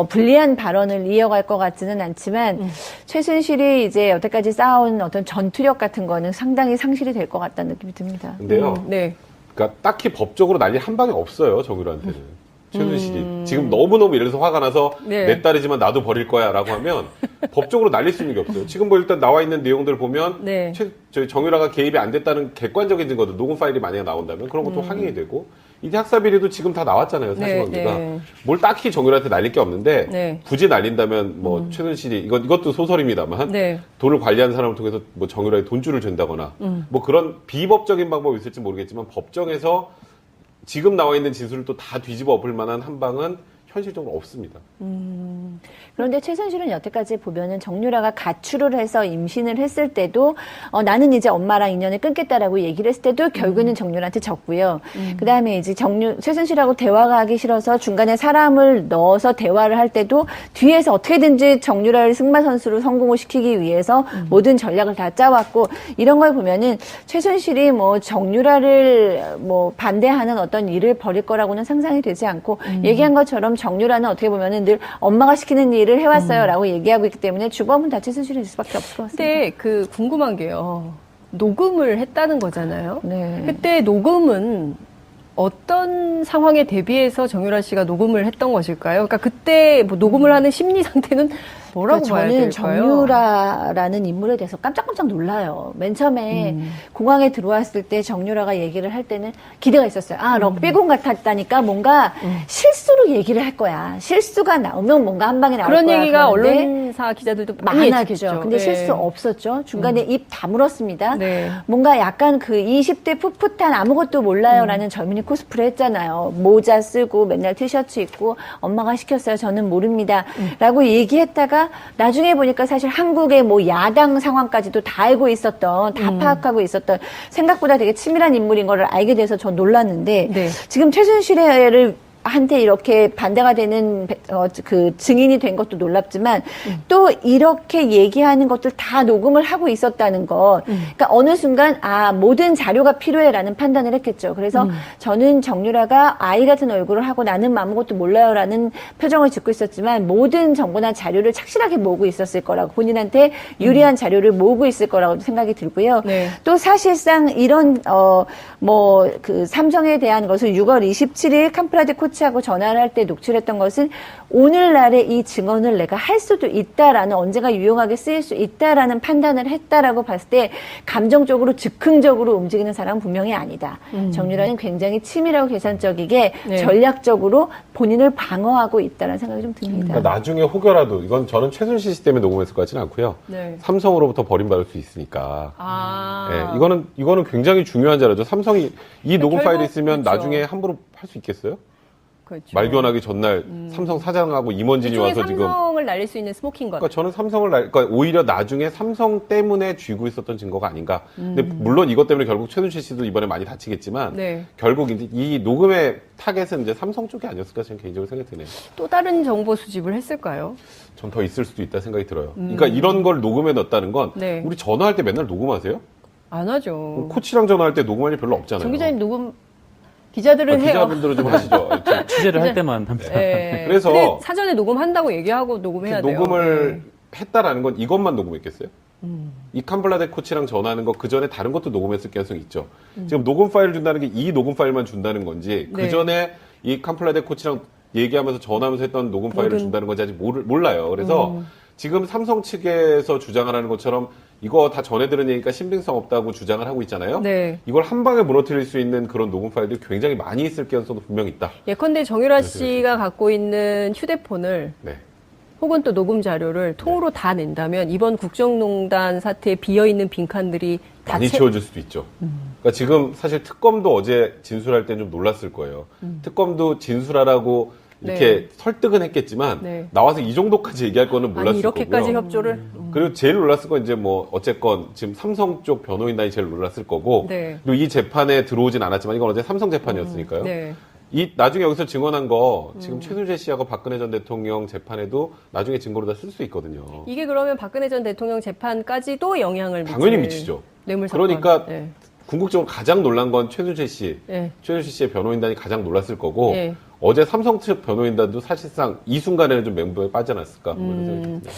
C: 불리한 발언을 이어갈 것 같지는 않지만 최순실이 이제 여태까지 쌓아온 어떤 전투력 같은 거는 상당히 상실이 될 것 같다는 느낌이 듭니다.
A: 근데요.
B: 네.
A: 그러니까 딱히 법적으로 날릴 한 방이 없어요. 정유라한테는. 최순실이. 지금 너무너무 예를 들어서 화가 나서
B: 네.
A: 내 딸이지만 나도 버릴 거야 라고 하면 법적으로 날릴 수 있는 게 없어요. 지금 뭐 일단 나와 있는 내용들 보면
B: 네.
A: 저희 정유라가 개입이 안 됐다는 객관적인 증거들, 녹음 파일이 만약에 나온다면 그런 것도 확인이 되고 이제 학사비리도 지금 다 나왔잖아요. 사실관계가.
B: 네.
A: 뭘 딱히 정유라한테 날릴 게 없는데
B: 네.
A: 굳이 날린다면 뭐 최순실이 이것도 소설입니다만
B: 네.
A: 돈을 관리하는 사람을 통해서 뭐 정유라에 돈줄을 준다거나 뭐 그런 비법적인 방법이 있을지 모르겠지만 법정에서 지금 나와 있는 진술을 또 다 뒤집어 엎을 만한 한 방은 현실적으로 없습니다.
C: 그런데 최순실은 여태까지 보면은 정유라가 가출을 해서 임신을 했을 때도 나는 이제 엄마랑 인연을 끊겠다라고 얘기를 했을 때도 결국에는 정유라한테 졌고요. 그다음에 이제 최순실하고 대화가 하기 싫어서 중간에 사람을 넣어서 대화를 할 때도 뒤에서 어떻게든지 정유라를 승마 선수로 성공을 시키기 위해서 모든 전략을 다 짜왔고 이런 걸 보면은 최순실이 뭐 정유라를 뭐 반대하는 어떤 일을 벌일 거라고는 상상이 되지 않고 얘기한 것처럼 정유라는 어떻게 보면은 늘 엄마가 시키는 일을 해왔어요라고 얘기하고 있기 때문에 주범은 다 최순실일 수밖에 없을 것 같습니다.
B: 근데 궁금한 게요. 녹음을 했다는 거잖아요.
C: 네.
B: 그때 녹음은 어떤 상황에 대비해서 정유라 씨가 녹음을 했던 것일까요? 그러니까 그때 뭐 녹음을 하는 심리 상태는 뭐라고 봐야
C: 저는
B: 될까요?
C: 정유라라는 인물에 대해서 깜짝깜짝 놀라요. 맨 처음에 공항에 들어왔을 때 정유라가 얘기를 할 때는 기대가 있었어요. 럭비공 같았다니까 뭔가 실수로 얘기를 할 거야. 실수가 나오면 뭔가 한 방에 나올
B: 그런
C: 거야.
B: 얘기가
C: 그런데
B: 언론사 기자들도 많이
C: 많았죠.
B: 했겠죠.
C: 근데
B: 네.
C: 실수 없었죠. 중간에 입 다물었습니다.
B: 네.
C: 뭔가 약간 그 20대 풋풋한 아무것도 몰라요라는 젊은이 코스프레 했잖아요. 모자 쓰고 맨날 티셔츠 입고 엄마가 시켰어요. 저는 모릅니다. 라고 얘기했다가 나중에 보니까 사실 한국의 뭐 야당 상황까지도 다 알고 있었던, 다 파악하고 있었던 생각보다 되게 치밀한 인물인 거를 알게 돼서 전 놀랐는데
B: 네.
C: 지금 최순실을 한테 이렇게 반대가 되는 그 증인이 된 것도 놀랍지만 또 이렇게 얘기하는 것들 다 녹음을 하고 있었다는 것. 그러니까 어느 순간 모든 자료가 필요해라는 판단을 했겠죠. 그래서 저는 정유라가 아이 같은 얼굴을 하고 나는 아무것도 몰라요라는 표정을 짓고 있었지만 모든 정보나 자료를 착실하게 모으고 있었을 거라고 본인한테 유리한 자료를 모으고 있을 거라고 생각이 들고요.
B: 네.
C: 또 사실상 이런 그 삼성에 대한 것을 6월 27일 캄프라데 코치하고 전화를 할 때 녹취했던 것은 오늘날의 이 증언을 내가 할 수도 있다라는, 언젠가 유용하게 쓰일 수 있다라는 판단을 했다라고 봤을 때 감정적으로 즉흥적으로 움직이는 사람은 분명히 아니다. 정유라는 굉장히 치밀하고 계산적이게
B: 네.
C: 전략적으로 본인을 방어하고 있다는 생각이 좀 듭니다.
A: 그러니까 나중에 혹여라도 이건 저는 최순실 씨 때문에 녹음했을 것 같지는 않고요.
B: 네.
A: 삼성으로부터 버림받을 수 있으니까.
B: 아.
A: 예, 이거는 굉장히 중요한 자료죠. 삼성이 이 녹음
B: 결국
A: 파일이 있으면
B: 그렇죠.
A: 나중에 함부로 할 수 있겠어요?
B: 그렇죠.
A: 말견하기 전날 삼성 사장하고 임원진이
B: 일종의
A: 와서 지금.
B: 삼성을 날릴 수 있는 스모킹 건.
A: 그러니까 저는 그러니까 오히려 나중에 삼성 때문에 쥐고 있었던 증거가 아닌가. 근데 물론 이것 때문에 결국 최순실 씨도 이번에 많이 다치겠지만
B: 네.
A: 결국 이제 이 녹음의 타겟은 이제 삼성 쪽이 아니었을까 저는 개인적으로 생각이 드네요.
B: 또 다른 정보 수집을 했을까요?
A: 전 더 있을 수도 있다 생각이 들어요. 그러니까 이런 걸 녹음해 놨다는 건
B: 네.
A: 우리 전화할 때 맨날 녹음하세요?
B: 안 하죠.
A: 코치랑 전화할 때 녹음할 일 별로 없잖아요.
B: 정 기자님 녹음 기자들은 해요.
A: 기자분들은 좀 하시죠.
D: 취재를 할 때만 합니다.
B: 네.
A: 그래서
B: 근데 사전에 녹음한다고 얘기하고 녹음해야 돼요.
A: 녹음을
B: 네.
A: 했다라는 건 이것만 녹음했겠어요? 이 캄블라데 코치랑 전화하는 거 그 전에 다른 것도 녹음했을 가능성이 있죠. 지금 녹음 파일을 준다는 게 이 녹음 파일만 준다는 건지
B: 네.
A: 그 전에 이 캄블라데 코치랑 얘기하면서 전화하면서 했던 녹음 파일을 준다는 건지 아직 몰라요. 그래서 지금 삼성 측에서 주장을 하는 것처럼 이거 다 전해 들은 얘기니까 신빙성 없다고 주장을 하고 있잖아요.
B: 네.
A: 이걸 한 방에 무너뜨릴 수 있는 그런 녹음 파일들이 굉장히 많이 있을 가능성도 분명히 있다.
B: 예컨대 정유라 씨가 갖고 있는 휴대폰을
A: 네.
B: 혹은 또 녹음 자료를 통으로 다 낸다면 이번 국정농단 사태에 비어있는 빈칸들이 다
A: 많이 채워질 수도 있죠. 그러니까 지금 사실 특검도 어제 진술할 때 좀 놀랐을 거예요. 특검도 진술하라고 이렇게
B: 네.
A: 설득은 했겠지만
B: 네.
A: 나와서 이 정도까지 얘기할 거는 몰랐을
B: 아니 이렇게까지
A: 거고요.
B: 협조를
A: 그리고 제일 놀랐을 건 이제 뭐 어쨌건 지금 삼성 쪽 변호인단이 제일 놀랐을 거고
B: 네.
A: 그리고 이 재판에 들어오진 않았지만 이건 어제 삼성 재판이었으니까요.
B: 네.
A: 이 나중에 여기서 증언한 거 지금 최순실 씨하고 박근혜 전 대통령 재판에도 나중에 증거로 다 쓸 수 있거든요.
B: 이게 그러면 박근혜 전 대통령 재판까지도 영향을
A: 당연히
B: 미칠
A: 미치죠.
B: 뇌물 사건.
A: 그러니까
B: 네.
A: 궁극적으로 가장 놀란 건 최순실 씨,
B: 네.
A: 최순실 씨의 변호인단이 가장 놀랐을 거고
B: 네.
A: 어제 삼성 측 변호인단도 사실상 이 순간에는 좀 멘붕에 빠져났을까 뭐 이런 생각이 듭니다.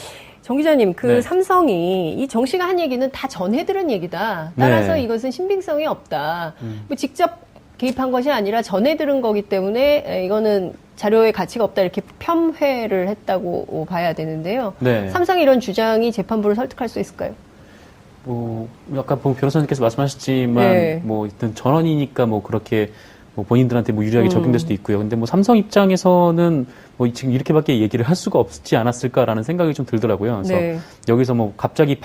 B: 정 기자님, 그
D: 네.
B: 삼성이 이 정 씨가 한 얘기는 다 전해들은 얘기다. 따라서
D: 네.
B: 이것은 신빙성이 없다. 뭐 직접 개입한 것이 아니라 전해들은 거기 때문에 이거는 자료의 가치가 없다 이렇게 폄훼를 했다고 봐야 되는데요.
D: 네.
B: 삼성의 이런 주장이 재판부를 설득할 수 있을까요?
D: 뭐 아까 변호사님께서 말씀하셨지만
B: 네.
D: 뭐 일단 전원이니까 뭐 그렇게 뭐 본인들한테 뭐 유리하게 적용될 수도 있고요. 근데 뭐 삼성 입장에서는 뭐 지금 이렇게밖에 얘기를 할 수가 없지 않았을까라는 생각이 좀 들더라고요. 그래서
B: 네.
D: 여기서 뭐 갑자기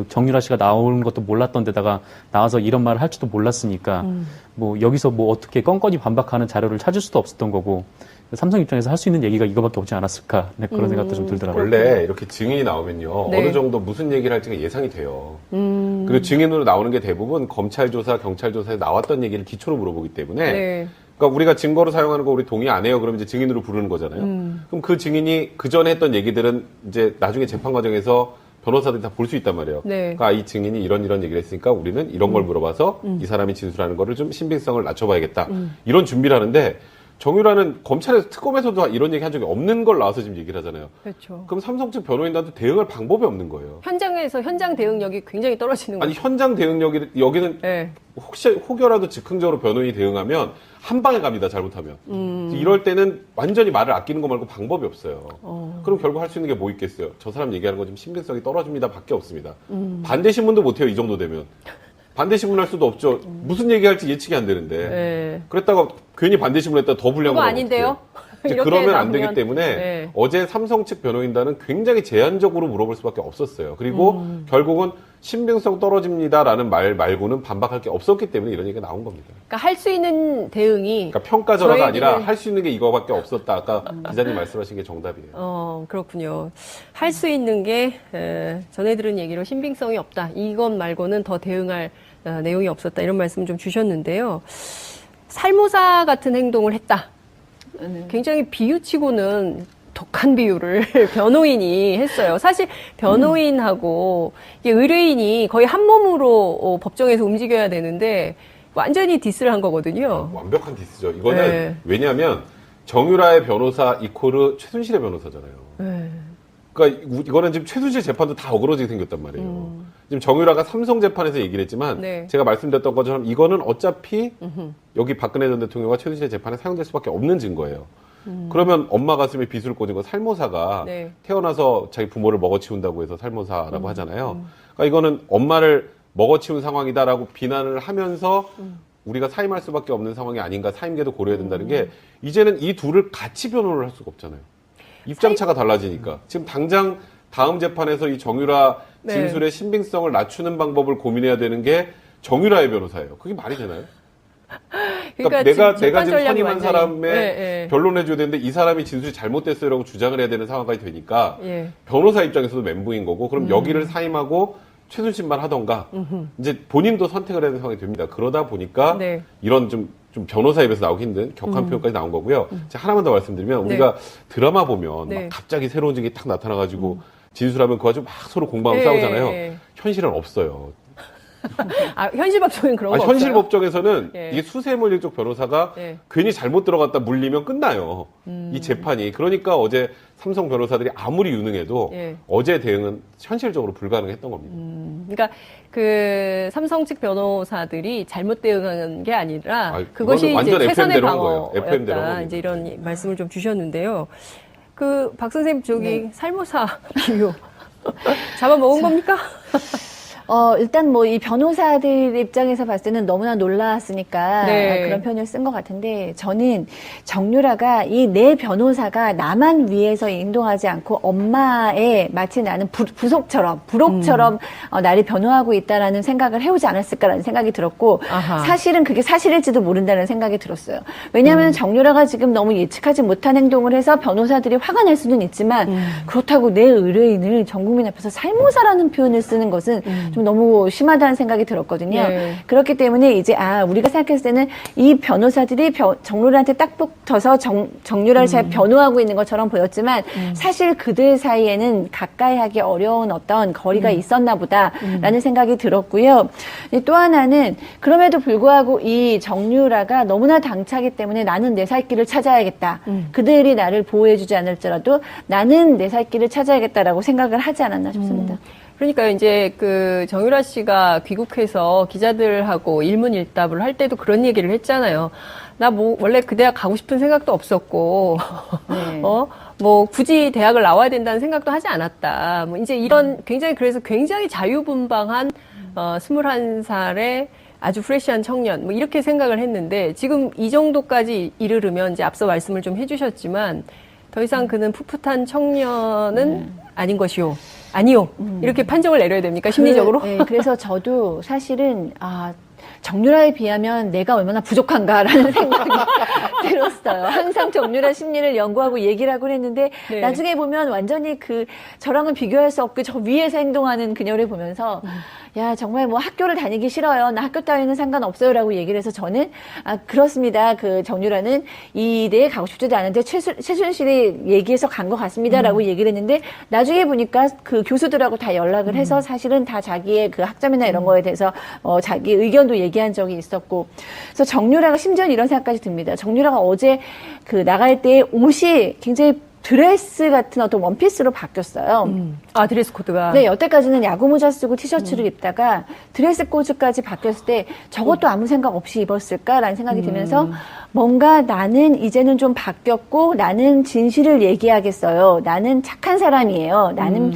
D: 정유라 씨가 나오는 것도 몰랐던 데다가 나와서 이런 말을 할지도 몰랐으니까 뭐 여기서 뭐 어떻게 껌껌이 반박하는 자료를 찾을 수도 없었던 거고 삼성 입장에서 할 수 있는 얘기가 이거밖에 없지 않았을까 네, 그런 생각도 좀 들더라고요.
A: 원래 이렇게 증인이 나오면요
B: 네.
A: 어느 정도 무슨 얘기를 할지가 예상이 돼요. 그리고 증인으로 나오는 게 대부분 검찰 조사, 경찰 조사에 나왔던 얘기를 기초로 물어보기 때문에
B: 네.
A: 그러니까 우리가 증거로 사용하는 거 우리 동의 안 해요. 그럼 이제 증인으로 부르는 거잖아요. 그럼 그 증인이 그 전에 했던 얘기들은 이제 나중에 재판 과정에서 변호사들이 다 볼 수 있단 말이에요.
B: 네.
A: 그러니까 이 증인이 이런 얘기를 했으니까 우리는 이런 걸 물어봐서 이 사람이 진술하는 거를 좀 신빙성을 낮춰봐야겠다. 이런 준비를 하는데 정유라는 검찰에서 특검에서도 이런 얘기 한 적이 없는 걸 나와서 지금 얘기를 하잖아요.
B: 그렇죠.
A: 그럼 삼성 측 변호인단도 대응할 방법이 없는 거예요.
B: 현장에서 현장 대응력이 굉장히 떨어지는
A: 아니
B: 거죠.
A: 현장 대응력이 여기는
B: 네.
A: 혹시 혹여라도 즉흥적으로 변호인이 대응하면 한 방에 갑니다. 잘못하면. 이럴 때는 완전히 말을 아끼는 거 말고 방법이 없어요. 그럼 결국 할 수 있는 게 뭐 있겠어요? 저 사람 얘기하는 거 좀 신빙성이 떨어집니다.밖에 없습니다. 반대 신문도 못 해요. 이 정도 되면. 반대 신문 할 수도 없죠. 무슨 얘기할지 예측이 안 되는데.
B: 네.
A: 그랬다가 괜히 반대 신문 했다가 더 불리한
B: 그거
A: 거
B: 아닌데요? 이렇게
A: 그러면 안
B: 나오면,
A: 되기 때문에
B: 네.
A: 어제 삼성 측 변호인단은 굉장히 제한적으로 물어볼 수밖에 없었어요. 그리고 결국은 신빙성 떨어집니다라는 말 말고는 반박할 게 없었기 때문에 이런 얘기가 나온 겁니다.
B: 그러니까 할 수 있는 대응이
A: 그러니까 평가절하가 아니라
B: 저희들은-
A: 할 수 있는 게 이거밖에 없었다. 아까 기자님 말씀하신 게 정답이에요.
B: 그렇군요. 할 수 있는 게 전해 들은 얘기로 신빙성이 없다. 이것 말고는 더 대응할 내용이 없었다. 이런 말씀 좀 주셨는데요. 살모사 같은 행동을 했다. 굉장히 비유치고는 독한 비유를 변호인이 했어요. 사실 변호인하고 이게 의뢰인이 거의 한 몸으로 법정에서 움직여야 되는데 완전히 디스를 한 거거든요.
A: 완벽한 디스죠. 이거는
B: 네.
A: 왜냐하면 정유라의 변호사 이코르 최순실의 변호사잖아요.
B: 네.
A: 그러니까 이거는 지금 최순실 재판도 다 어그러지게 생겼단 말이에요. 지금 정유라가 삼성 재판에서 얘기를 했지만
B: 네.
A: 제가 말씀드렸던 것처럼 이거는 어차피 여기 박근혜 전 대통령과 최순실 재판에 사용될 수밖에 없는 증거예요. 그러면 엄마 가슴에 빗을 꽂은 거 살모사가
B: 네.
A: 태어나서 자기 부모를 먹어치운다고 해서 살모사라고 하잖아요. 그러니까 이거는 엄마를 먹어치운 상황이다라고 비난을 하면서 우리가 사임할 수밖에 없는 상황이 아닌가, 사임계도 고려해야 된다는 게 이제는 이 둘을 같이 변호를 할 수가 없잖아요. 입장차가 달라지니까. 지금 당장 다음 재판에서 이 정유라
B: 네.
A: 진술의 신빙성을 낮추는 방법을 고민해야 되는 게 정유라의 변호사예요. 그게 말이 되나요? 그러니까 내가
B: 재판
A: 지금
B: 전략이
A: 선임한
B: 완전히-
A: 사람의
B: 예, 예.
A: 변론해줘야 되는데 이 사람이 진술이 잘못됐어요라고 주장을 해야 되는 상황까지 되니까
B: 예.
A: 변호사 입장에서도 멘붕인 거고 그럼 여기를 사임하고 최순실만 하던가 이제 본인도 선택을 해야 되는 상황이 됩니다. 그러다 보니까
B: 네.
A: 이런 좀 변호사 입에서 나오기 힘든 격한 표현까지 나온 거고요. 제가 하나만 더 말씀드리면 우리가 드라마 보면
B: 네.
A: 막 갑자기 새로운 증이 탁 나타나가지고 진술하면 그거 가지고 막 서로 공방하고
B: 예,
A: 싸우잖아요.
B: 예.
A: 현실은 없어요.
B: 아, 현실 법정엔 그런 거
A: 현실
B: 없어요?
A: 법정에서는
B: 예.
A: 이게 수세물 일쪽 변호사가
B: 예.
A: 괜히 잘못 들어갔다 물리면 끝나요. 이 재판이. 그러니까 어제 삼성 변호사들이 아무리 유능해도
B: 예.
A: 어제 대응은 현실적으로 불가능했던 겁니다.
B: 그러니까 그 삼성 측 변호사들이 잘못 대응한 게 아니라
A: 아니,
B: 그것이
A: 그거는
B: 이제
A: 완전
B: 최선의
A: FM 대로 한 거예요. FM 대로 한
B: 방어였다.
A: 겁니다.
B: 이제 이런 말씀을 좀 주셨는데요. 그 박 선생님 저기 살모사 비유 잡아먹은 겁니까?
C: 일단 뭐 이 변호사들 입장에서 봤을 때는 너무나 놀라웠으니까
B: 네.
C: 그런 표현을 쓴 것 같은데 저는 정유라가 이 내 변호사가 나만 위해서 행동하지 않고 엄마의 마치 나는 부속처럼 부록처럼 나를 변호하고 있다라는 생각을 해오지 않았을까라는 생각이 들었고
B: 아하.
C: 사실은 그게 사실일지도 모른다는 생각이 들었어요. 왜냐하면 정유라가 지금 너무 예측하지 못한 행동을 해서 변호사들이 화가 날 수는 있지만 그렇다고 내 의뢰인을 전 국민 앞에서 살모사라는 표현을 쓰는 것은 좀 너무 심하다는 생각이 들었거든요.
B: 네.
C: 그렇기 때문에 이제 우리가 생각했을 때는 이 변호사들이 정유라한테 딱 붙어서 정유라를 잘 변호하고 있는 것처럼 보였지만 사실 그들 사이에는 가까이 하기 어려운 어떤 거리가 있었나 보다라는 생각이 들었고요. 또 하나는 그럼에도 불구하고 이 정유라가 너무나 당차기 때문에 나는 내 살 길을 찾아야겠다. 그들이 나를 보호해주지 않을지라도 나는 내 살 길을 찾아야겠다라고 생각을 하지 않았나 싶습니다.
B: 그러니까 이제 그 정유라 씨가 귀국해서 기자들하고 일문일답을 할 때도 그런 얘기를 했잖아요. 나 뭐 원래 그 대학 가고 싶은 생각도 없었고,
C: 네.
B: 뭐 굳이 대학을 나와야 된다는 생각도 하지 않았다. 뭐 이제 이런 굉장히 자유분방한 21살의 아주 프레시한 청년, 뭐 이렇게 생각을 했는데 지금 이 정도까지 이르르면 이제 앞서 말씀을 좀 해주셨지만 더 이상 그는 풋풋한 청년은 아닌 것이요. 아니요. 이렇게 판정을 내려야 됩니까? 심리적으로?
C: 그래서 저도 사실은 정유라에 비하면 내가 얼마나 부족한가라는 생각이 들었어요. 항상 정유라 심리를 연구하고 얘기를 하곤 했는데
B: 네.
C: 나중에 보면 완전히 저랑은 비교할 수 없고 저 위에서 행동하는 그녀를 보면서 야 정말 뭐 학교를 다니기 싫어요. 나 학교 따위는 상관없어요라고 얘기를 해서 저는 그렇습니다. 그 정유라는 이 대에 가고 싶지도 않은데 최순실이 얘기해서 간 것 같습니다라고 얘기를 했는데 나중에 보니까 그 교수들하고 다 연락을 해서 사실은 다 자기의 그 학점이나 이런 거에 대해서 자기 의견도 얘기한 적이 있었고 그래서 정유라가 심지어는 이런 생각까지 듭니다. 정유라가 어제 나갈 때 옷이 굉장히 드레스 같은 어떤 원피스로 바뀌었어요.
B: 드레스 코드가.
C: 네, 여태까지는 야구 모자 쓰고 티셔츠를 입다가 드레스 코드까지 바뀌었을 때 저것도 아무 생각 없이 입었을까라는 생각이 들면서 뭔가 나는 이제는 좀 바뀌었고 나는 진실을 얘기하겠어요. 나는 착한 사람이에요. 나는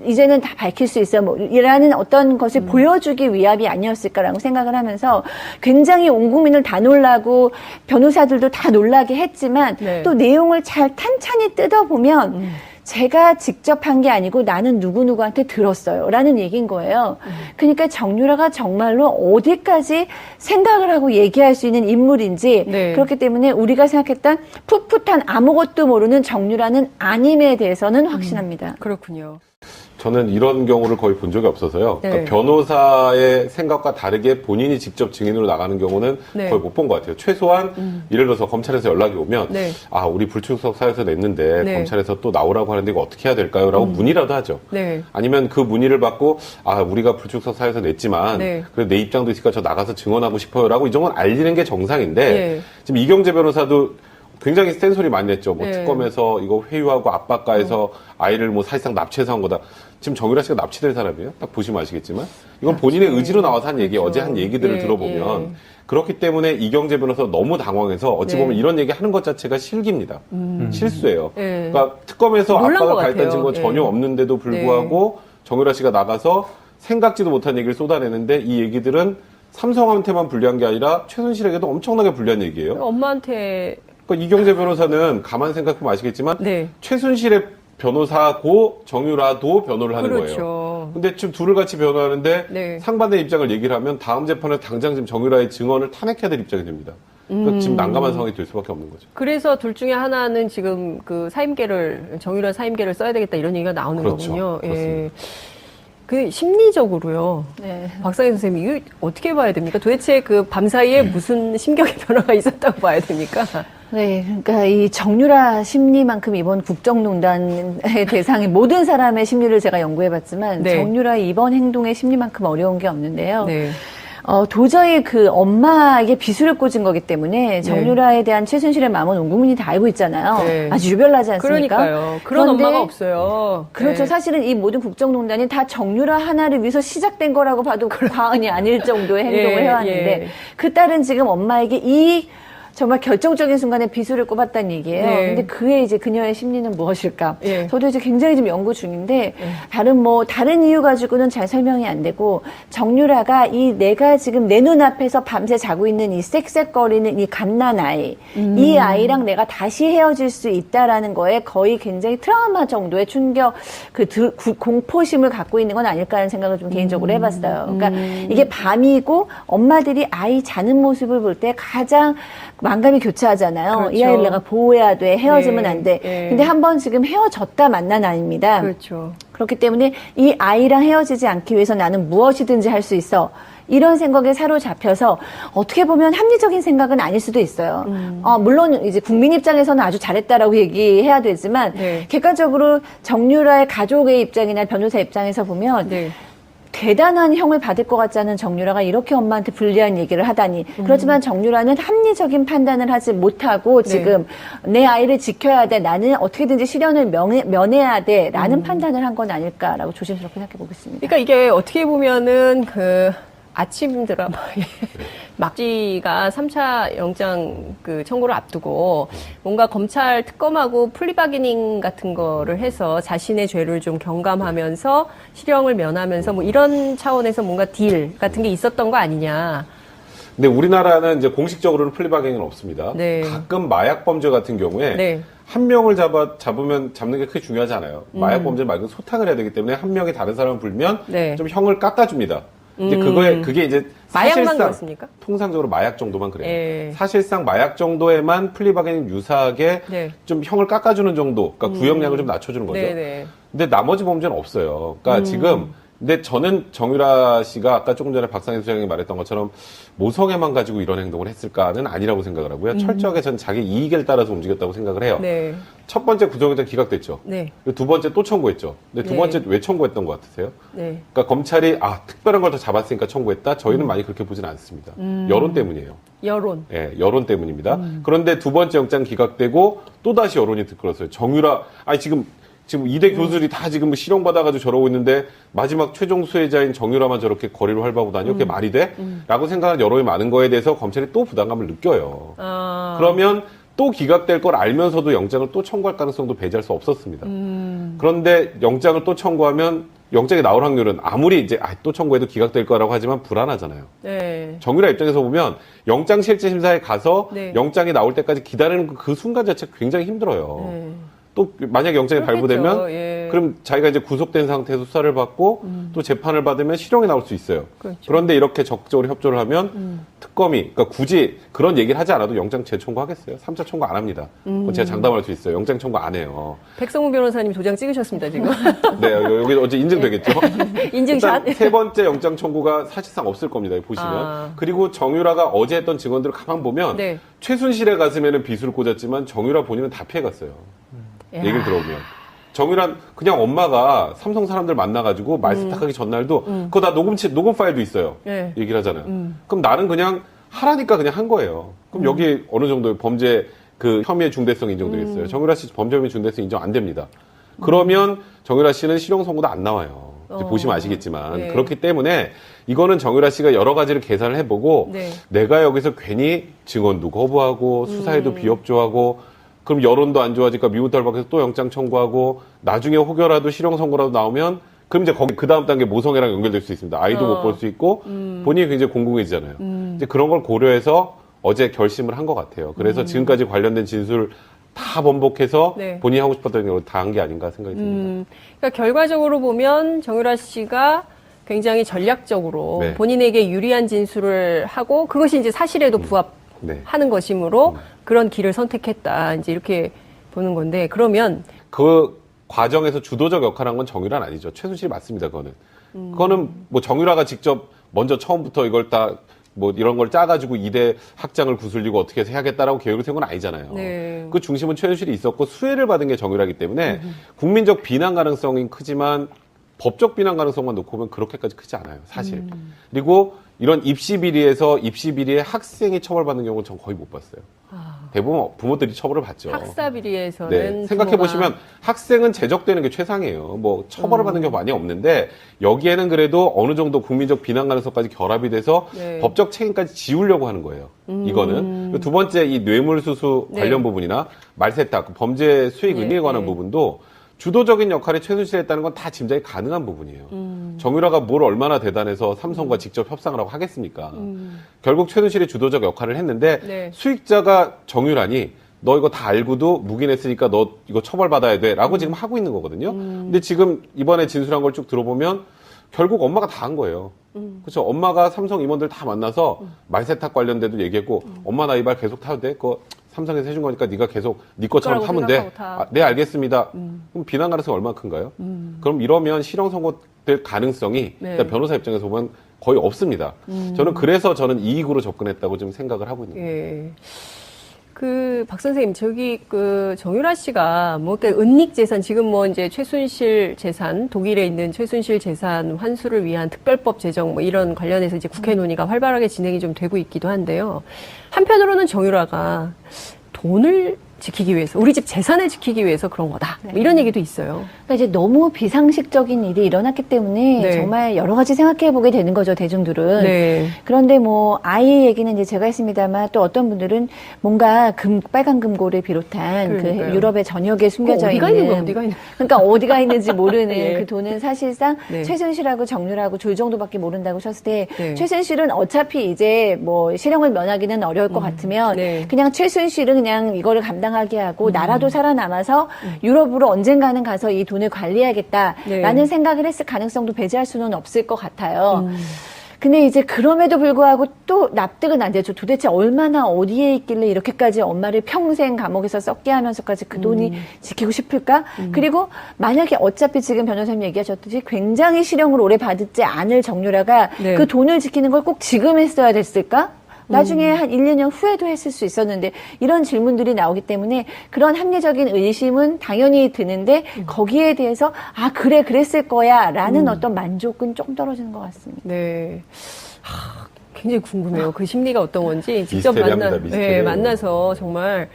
C: 이제는 다 밝힐 수 있어요. 뭐 이라는 어떤 것을 보여주기 위함이 아니었을까라고 생각을 하면서 굉장히 온 국민을 다 놀라고 변호사들도 다 놀라게 했지만
B: 네.
C: 또 내용을 잘 탄탄히 뜯어보면 제가 직접 한 게 아니고 나는 누구누구한테 들었어요. 라는 얘기인 거예요. 그러니까 정유라가 정말로 어디까지 생각을 하고 얘기할 수 있는 인물인지
B: 네.
C: 그렇기 때문에 우리가 생각했던 풋풋한 아무것도 모르는 정유라는 아님에 대해서는 확신합니다.
B: 그렇군요.
A: 저는 이런 경우를 거의 본 적이 없어서요.
B: 네.
A: 그러니까 변호사의 생각과 다르게 본인이 직접 증인으로 나가는 경우는
B: 네.
A: 거의 못 본 것 같아요. 최소한 예를 들어서 검찰에서 연락이 오면
B: 네.
A: 우리 불출석 사유서 냈는데
B: 네.
A: 검찰에서 또 나오라고 하는데 이거 어떻게 해야 될까요? 라고 문의라도 하죠.
B: 네.
A: 아니면 그 문의를 받고 우리가 불출석 사유서 냈지만
B: 네.
A: 그래도 내 입장도 있으니까 저 나가서 증언하고 싶어요 라고 이 정도는 알리는 게 정상인데
B: 네.
A: 지금 이경재 변호사도 굉장히 센 소리 많이 냈죠. 뭐
B: 네.
A: 특검에서 이거 회유하고 압박가해서 아이를 뭐 사실상 납치해서 한 거다. 지금 정유라 씨가 납치된 사람이에요. 딱 보시면 아시겠지만 이건 본인의 의지로 나와서 한 얘기,
B: 그렇죠.
A: 어제 한 얘기들을
B: 예,
A: 들어보면
B: 예.
A: 그렇기 때문에 이경재 변호사 너무 당황해서 어찌
B: 네.
A: 보면 이런 얘기 하는 것 자체가 실기입니다. 실수예요.
B: 예.
A: 그러니까 특검에서
B: 놀란
A: 압박을
B: 것
A: 가했다는
B: 같아요.
A: 증거가
B: 예.
A: 전혀 없는데도 불구하고 정유라 씨가 나가서 생각지도 못한 얘기를 쏟아내는데 이 얘기들은 삼성한테만 불리한 게 아니라 최순실에게도 엄청나게 불리한 얘기예요.
B: 엄마한테
A: 그러니까 이경재 변호사는 가만 생각하면 아시겠지만
B: 네.
A: 최순실의 변호사고 정유라도 변호를 하는 거예요.
B: 그렇죠.
A: 근데 지금 둘을 같이 변호하는데
B: 네.
A: 상반된 입장을 얘기를 하면 다음 재판에 당장 지금 정유라의 증언을 탄핵해야 될 입장이 됩니다. 그러니까 지금 난감한 상황이 될 수밖에 없는 거죠.
B: 그래서 둘 중에 하나는 지금 그 사임계를 정유라 사임계를 써야 되겠다 이런 얘기가 나오는
A: 그렇죠.
B: 거군요. 예.
A: 그렇습니다.
B: 그 심리적으로요.
C: 네.
B: 박상현 선생님 이거 어떻게 봐야 됩니까? 도대체 그 밤 사이에 무슨 심경의 변화가 있었다고 봐야 됩니까?
C: 네, 그러니까 이 정유라 심리만큼 이번 국정농단의 대상인 모든 사람의 심리를 제가 연구해봤지만
B: 네.
C: 정유라의 이번 행동의 심리만큼 어려운 게 없는데요.
B: 네.
C: 도저히 그 엄마에게 비수를 꽂은 거기 때문에 정유라에 대한 최순실의 마음은 온 국민이 다 알고 있잖아요.
B: 네.
C: 아주 유별나지 않습니까?
B: 그러니까요. 그런
C: 그런데
B: 엄마가 없어요.
C: 그렇죠.
B: 네.
C: 사실은 이 모든 국정농단이 다 정유라 하나를 위해서 시작된 거라고 봐도 과언이 아닐 정도의 행동을
B: 예,
C: 해왔는데
B: 예.
C: 그 딸은 지금 엄마에게 이 정말 결정적인 순간에 비수를 꼽았다는 얘기예요.
B: 네.
C: 근데 그의 이제 그녀의 심리는 무엇일까?
B: 예.
C: 저도 이제 굉장히 좀 연구 중인데 다른 이유 가지고는 잘 설명이 안 되고 정유라가 이 내가 지금 내 눈앞에서 밤새 자고 있는 이 쌕쌕거리는 이 갓난 아이, 이 아이랑 내가 다시 헤어질 수 있다라는 거에 거의 굉장히 트라우마 정도의 충격, 공포심을 갖고 있는 건 아닐까 하는 생각을 좀 개인적으로 해봤어요. 그러니까 이게 밤이고 엄마들이 아이 자는 모습을 볼 때 가장 만감이 교차하잖아요.
B: 그렇죠.
C: 이 아이를 내가 보호해야 돼. 헤어지면
B: 네,
C: 안 돼.
B: 네.
C: 근데 한번 지금 헤어졌다 만난 아이입니다.
B: 그렇죠.
C: 그렇기 때문에 이 아이랑 헤어지지 않기 위해서 나는 무엇이든지 할 수 있어. 이런 생각에 사로잡혀서 어떻게 보면 합리적인 생각은 아닐 수도 있어요. 물론 이제 국민 입장에서는 아주 잘했다라고 얘기해야 되지만
B: 네.
C: 객관적으로 정유라의 가족의 입장이나 변호사 입장에서 보면
B: 네.
C: 대단한 형을 받을 것 같지 않은 정유라가 이렇게 엄마한테 불리한 얘기를 하다니. 그렇지만 정유라는 합리적인 판단을 하지 못하고
B: 네.
C: 지금 내 아이를 지켜야 돼. 나는 어떻게든지 시련을 면해야 돼. 라는 판단을 한 건 아닐까라고 조심스럽게 생각해 보겠습니다.
B: 그러니까 이게 어떻게 보면은 그 아침 드라마의 막지가 3차 영장 그 청구를 앞두고 뭔가 검찰 특검하고 플리바게닝 같은 거를 해서 자신의 죄를 좀 경감하면서 실형을 면하면서 뭐 이런 차원에서 뭔가 딜 같은 게 있었던 거 아니냐.
A: 근데 우리나라는 이제 공식적으로는 플리바게닝은 없습니다.
B: 네.
A: 가끔 마약 범죄 같은 경우에
B: 네.
A: 한 명을 잡으면 잡는 게 크게 중요하지 않아요. 마약 범죄 말고 소탕을 해야 되기 때문에 한 명이 다른 사람을 불면
B: 네.
A: 좀 형을 깎아줍니다. 이제 그게 이제
B: 마약만
A: 사실상
B: 그렇습니까?
A: 통상적으로 마약 정도만 그래요.
B: 예.
A: 사실상 마약 정도에만 플리바게닝 유사하게
B: 네.
A: 좀 형을 깎아주는 정도, 그러니까 구형량을 좀 낮춰주는 거죠.
B: 네네.
A: 근데 나머지 범죄는 없어요. 그러니까 지금 근데 저는 정유라 씨가 아까 조금 전에 박상현 소장님이 말했던 것처럼 모성애만 가지고 이런 행동을 했을까는 아니라고 생각을 하고요. 철저하게 전 자기 이익을 따라서 움직였다고 생각을 해요.
B: 네.
A: 첫 번째 구속영장 기각됐죠.
B: 네.
A: 그리고 두 번째 또 청구했죠. 근데 두
B: 네.
A: 번째 왜 청구했던 것 같으세요?
B: 네.
A: 그러니까 검찰이 특별한 걸 더 잡았으니까 청구했다. 저희는 많이 그렇게 보진 않습니다. 여론 때문이에요.
B: 여론.
A: 예, 여론 때문입니다. 그런데 두 번째 영장 기각되고 또 다시 여론이 들끓었어요. 정유라, 지금 2대 교수들이 다 지금 실형받아가지고 저러고 있는데 마지막 최종 수혜자인 정유라만 저렇게 거리를 활보하고 다녀? 그게 말이 돼? 라고 생각하는 여론이 많은 거에 대해서 검찰이 또 부담감을 느껴요. 그러면 또 기각될 걸 알면서도 영장을 또 청구할 가능성도 배제할 수 없었습니다. 그런데 영장을 또 청구하면 영장이 나올 확률은 아무리 이제 또 청구해도 기각될 거라고 하지만 불안하잖아요.
B: 네.
A: 정유라 입장에서 보면 영장 실질 심사에 가서
B: 네.
A: 영장이 나올 때까지 기다리는 그 순간 자체가 굉장히 힘들어요.
B: 네.
A: 또 만약에 영장이
B: 그렇겠죠.
A: 발부되면
B: 예.
A: 그럼 자기가 이제 구속된 상태에서 수사를 받고 또 재판을 받으면 실형이 나올 수 있어요.
B: 그렇죠.
A: 그런데 이렇게 적극적으로 협조를 하면 특검이 그러니까 굳이 그런 얘기를 하지 않아도 영장 재청구하겠어요? 3차 청구 안 합니다. 그건 제가 장담할 수 있어요. 영장 청구 안 해요.
B: 백성훈 변호사님 도장 찍으셨습니다, 지금.
A: 네, 여기 어제 인증되겠죠?
B: 인증샷.
A: 일단 세 번째 영장 청구가 사실상 없을 겁니다. 보시면. 그리고 정유라가 어제 했던 증언들을 가만 보면
B: 네.
A: 최순실의 가슴에는 비수를 꽂았지만 정유라 본인은 다 피해갔어요. 얘기를 들어보면. 정유란 그냥 엄마가 삼성 사람들 만나가지고 말 세탁하기 전날도 그거 다 녹음 파일도 있어요. 얘기를 하잖아요. 그럼 나는 그냥 하라니까 그냥 한 거예요. 그럼 여기 어느 정도 범죄 그 혐의의 중대성이 인정되겠어요. 정유라 씨 범죄 중대성 인정 안 됩니다. 그러면 정유라 씨는 실형 선고도 안 나와요. 이제 보시면 아시겠지만
B: 네.
A: 그렇기 때문에 이거는 정유라 씨가 여러 가지를 계산을 해보고
B: 네.
A: 내가 여기서 괜히 증언도 거부하고 수사에도 비협조하고 그럼 여론도 안 좋아지니까 미문털박해서 또 영장 청구하고 나중에 혹여라도 실형 선고라도 나오면 그럼 이제 거기 그 다음 단계 모성애랑 연결될 수 있습니다. 아이도 못 볼 수 있고 본인이 굉장히 공공해지잖아요. 이제 그런 걸 고려해서 어제 결심을 한 것 같아요. 그래서 지금까지 관련된 진술 다 번복해서
B: 네.
A: 본인이 하고 싶었던 걸 다 한 게 아닌가 생각이 듭니다.
B: 그러니까 결과적으로 보면 정유라 씨가 굉장히 전략적으로
A: 네.
B: 본인에게 유리한 진술을 하고 그것이 이제 사실에도
A: 네.
B: 부합하는 것이므로 그런 길을 선택했다. 이제 이렇게 보는 건데 그러면
A: 그 과정에서 주도적 역할을 한 건 정유라는 아니죠. 최순실이 맞습니다. 그거는 뭐 정유라가 직접 먼저 처음부터 이걸 다 뭐 이런 걸 짜가지고 2대 학장을 구슬리고 어떻게 해서 해야겠다라고 계획을 세운 건 아니잖아요.
B: 네.
A: 그 중심은 최순실이 있었고 수혜를 받은 게 정유라기 때문에 국민적 비난 가능성이 크지만 법적 비난 가능성만 놓고 보면 그렇게까지 크지 않아요. 사실. 그리고 이런 입시 비리에서 입시 비리에 학생이 처벌받는 경우는 전 거의 못 봤어요. 대부분 부모들이 처벌을 받죠.
B: 학사 비리에서는
A: 네, 생각해 보시면 학생은 제적되는 게 최상이에요. 뭐 처벌을 받는 경우 많이 없는데 여기에는 그래도 어느 정도 국민적 비난 가능성까지 결합이 돼서
B: 네.
A: 법적 책임까지 지우려고 하는 거예요. 이거는 그리고 두 번째 이 뇌물수수
B: 네.
A: 관련 부분이나 말세탁 범죄 수익
B: 네,
A: 의미에 관한
B: 네.
A: 부분도 주도적인 역할에 최순실이 했다는 건 다 짐작이 가능한 부분이에요. 정유라가 뭘 얼마나 대단해서 삼성과 직접 협상을 하고 하겠습니까? 결국 최순실이 주도적 역할을 했는데
B: 네.
A: 수익자가 정유라니 너 이거 다 알고도 묵인했으니까 너 이거 처벌받아야 돼 라고 지금 하고 있는 거거든요. 근데 지금 이번에 진술한 걸 쭉 들어보면 결국 엄마가 다 한 거예요. 그렇죠. 엄마가 삼성 임원들 다 만나서 말세탁 관련돼도 얘기했고 엄마 나 이 말 계속 타도 돼? 그거 삼성에서 해준 거니까 네가 계속 네 것처럼
B: 거라고
A: 타면 돼.
B: 생각하고 타.
A: 아, 네 알겠습니다. 그럼 비난 가능성이 얼마나 큰가요? 그럼 이러면 실형 선고될 가능성이
B: 네.
A: 일단 변호사 입장에서 보면 거의 없습니다. 저는 이익으로 접근했다고 좀 생각을 하고 있는 거예요.
B: 예. 박 선생님, 저기, 정유라 씨가, 뭐, 은닉 재산, 지금 뭐, 이제, 최순실 재산, 독일에 있는 최순실 재산 환수를 위한 특별법 제정, 뭐, 이런 관련해서 이제 국회 논의가 활발하게 진행이 좀 되고 있기도 한데요. 한편으로는 정유라가 돈을 지키기 위해서, 우리 집 재산을 지키기 위해서 그런 거다. 뭐 이런 얘기도 있어요.
C: 그러니까 이제 너무 비상식적인 일이 일어났기 때문에
B: 네.
C: 정말 여러 가지 생각해 보게 되는 거죠, 대중들은.
B: 네.
C: 그런데 뭐 아이 얘기는 이제 제가 했습니다만 또 어떤 분들은 뭔가 빨간 금고를 비롯한
B: 그러니까요.
C: 그 유럽의 전역에 숨겨져
B: 어디가 있는 거야, 어디가 있는
C: 그러니까 어디가 있는지 모르는
B: 예.
C: 그 돈은 사실상
B: 네.
C: 최순실하고 정유라고 둘 정도밖에 모른다고 쳤을 때
B: 네.
C: 최순실은 어차피 이제 뭐 실형을 면하기는 어려울 것 같으면
B: 네.
C: 그냥 최순실은 그냥 이거를 감당하게 하고 나라도 살아남아서 유럽으로 언젠가는 가서 이 돈을 관리해야겠다라는
B: 네.
C: 생각을 했을 가능성도 배제할 수는 없을 것 같아요. 근데 이제 그럼에도 불구하고 또 납득은 안 되죠. 도대체 얼마나 어디에 있길래 이렇게까지 엄마를 평생 감옥에서 썩게 하면서까지 그 돈이 지키고 싶을까? 그리고 만약에 어차피 지금 변호사님 얘기하셨듯이 굉장히 실형을 오래 받지 않을 정유라가
B: 네.
C: 그 돈을 지키는 걸 꼭 지금 했어야 됐을까? 나중에 한 1, 2년 후에도 했을 수 있었는데 이런 질문들이 나오기 때문에 그런 합리적인 의심은 당연히 드는데 거기에 대해서 아 그래 그랬을 거야 라는 어떤 만족은 조금 떨어지는 것 같습니다.
B: 네. 굉장히 궁금해요. 그 심리가 어떤 건지 직접
A: 미스테리합니다, 미스테리해요.
B: 만나서 정말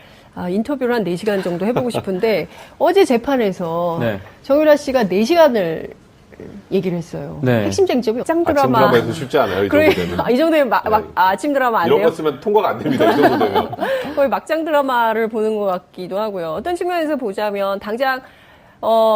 B: 인터뷰를 한 4시간 정도 해보고 싶은데 어제 재판에서
D: 네.
B: 정유라 씨가 4시간을 얘기를 했어요.
D: 네.
B: 핵심 쟁점이 짱
A: 아침
B: 드라마.
A: 드라마에서 쉽지 않아요. 이
B: 그래,
A: 정도 되면.
B: 이 정도면 아침 드라마 안
A: 이런
B: 돼요?
A: 거 쓰면 통과가 안 됩니다. 이 정도 되면.
B: 거의 막장 드라마를 보는 것 같기도 하고요. 어떤 측면에서 보자면 당장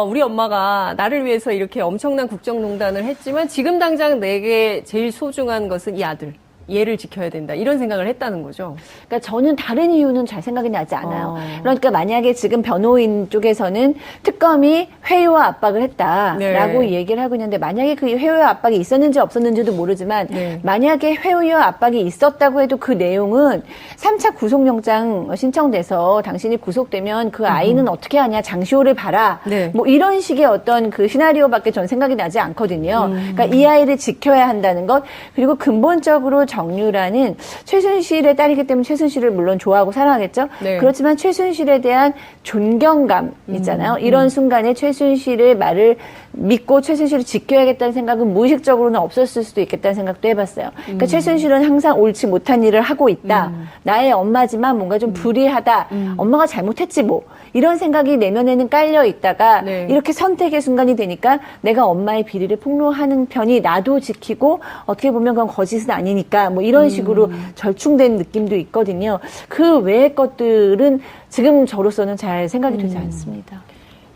B: 우리 엄마가 나를 위해서 이렇게 엄청난 국정농단을 했지만 지금 당장 내게 제일 소중한 것은 이 아들. 얘를 지켜야 된다. 이런 생각을 했다는 거죠.
C: 그러니까 저는 다른 이유는 잘 생각이 나지 않아요. 그러니까 만약에 지금 변호인 쪽에서는 특검이 회유와 압박을 했다라고
B: 네.
C: 얘기를 하고 있는데 만약에 그 회유와 압박이 있었는지 없었는지도 모르지만
B: 네.
C: 만약에 회유와 압박이 있었다고 해도 그 내용은 3차 구속영장 신청돼서 당신이 구속되면 그 아이는 어떻게 하냐 장시호를 봐라.
B: 네.
C: 뭐 이런 식의 어떤 그 시나리오밖에 전 생각이 나지 않거든요. 그러니까 이 아이를 지켜야 한다는 것 그리고 근본적으로 정유라는 최순실의 딸이기 때문에 최순실을 물론 좋아하고 사랑하겠죠.
B: 네.
C: 그렇지만 최순실에 대한 존경감 있잖아요. 이런 순간에 최순실의 말을 믿고 최순실을 지켜야겠다는 생각은 무의식적으로는 없었을 수도 있겠다는 생각도 해봤어요. 그러니까 최순실은 항상 옳지 못한 일을 하고 있다. 나의 엄마지만 뭔가 좀 불의하다. 엄마가 잘못했지 뭐. 이런 생각이 내면에는 깔려 있다가
B: 네.
C: 이렇게 선택의 순간이 되니까 내가 엄마의 비리를 폭로하는 편이 나도 지키고 어떻게 보면 그건 거짓은 아니니까 뭐 이런 식으로 절충된 느낌도 있거든요. 그 외의 것들은 지금 저로서는 잘 생각이 되지 않습니다.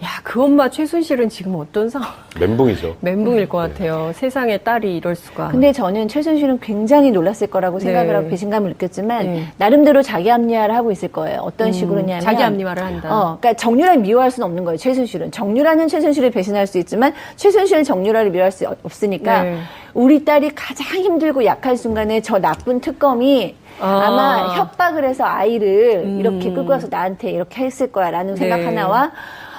B: 야, 그 엄마 최순실은 지금 어떤 상황?
A: 멘붕이죠.
B: 멘붕일 것 같아요. 세상에 딸이 이럴 수가.
C: 근데 저는 최순실은 굉장히 놀랐을 거라고 생각을
B: 네.
C: 하고 배신감을 느꼈지만
B: 네.
C: 나름대로 자기 합리화를 하고 있을 거예요. 어떤 식으로냐면
B: 자기 합리화를 한다.
C: 그러니까 정유라를 미워할 수는 없는 거예요. 최순실은 정유라는 최순실을 배신할 수 있지만 최순실은 정유라를 미워할 수 없으니까
B: 네.
C: 우리 딸이 가장 힘들고 약한 순간에 저 나쁜 특검이 아마 협박을 해서 아이를 이렇게 끌고 와서 나한테 이렇게 했을 거야라는 생각
B: 네.
C: 하나와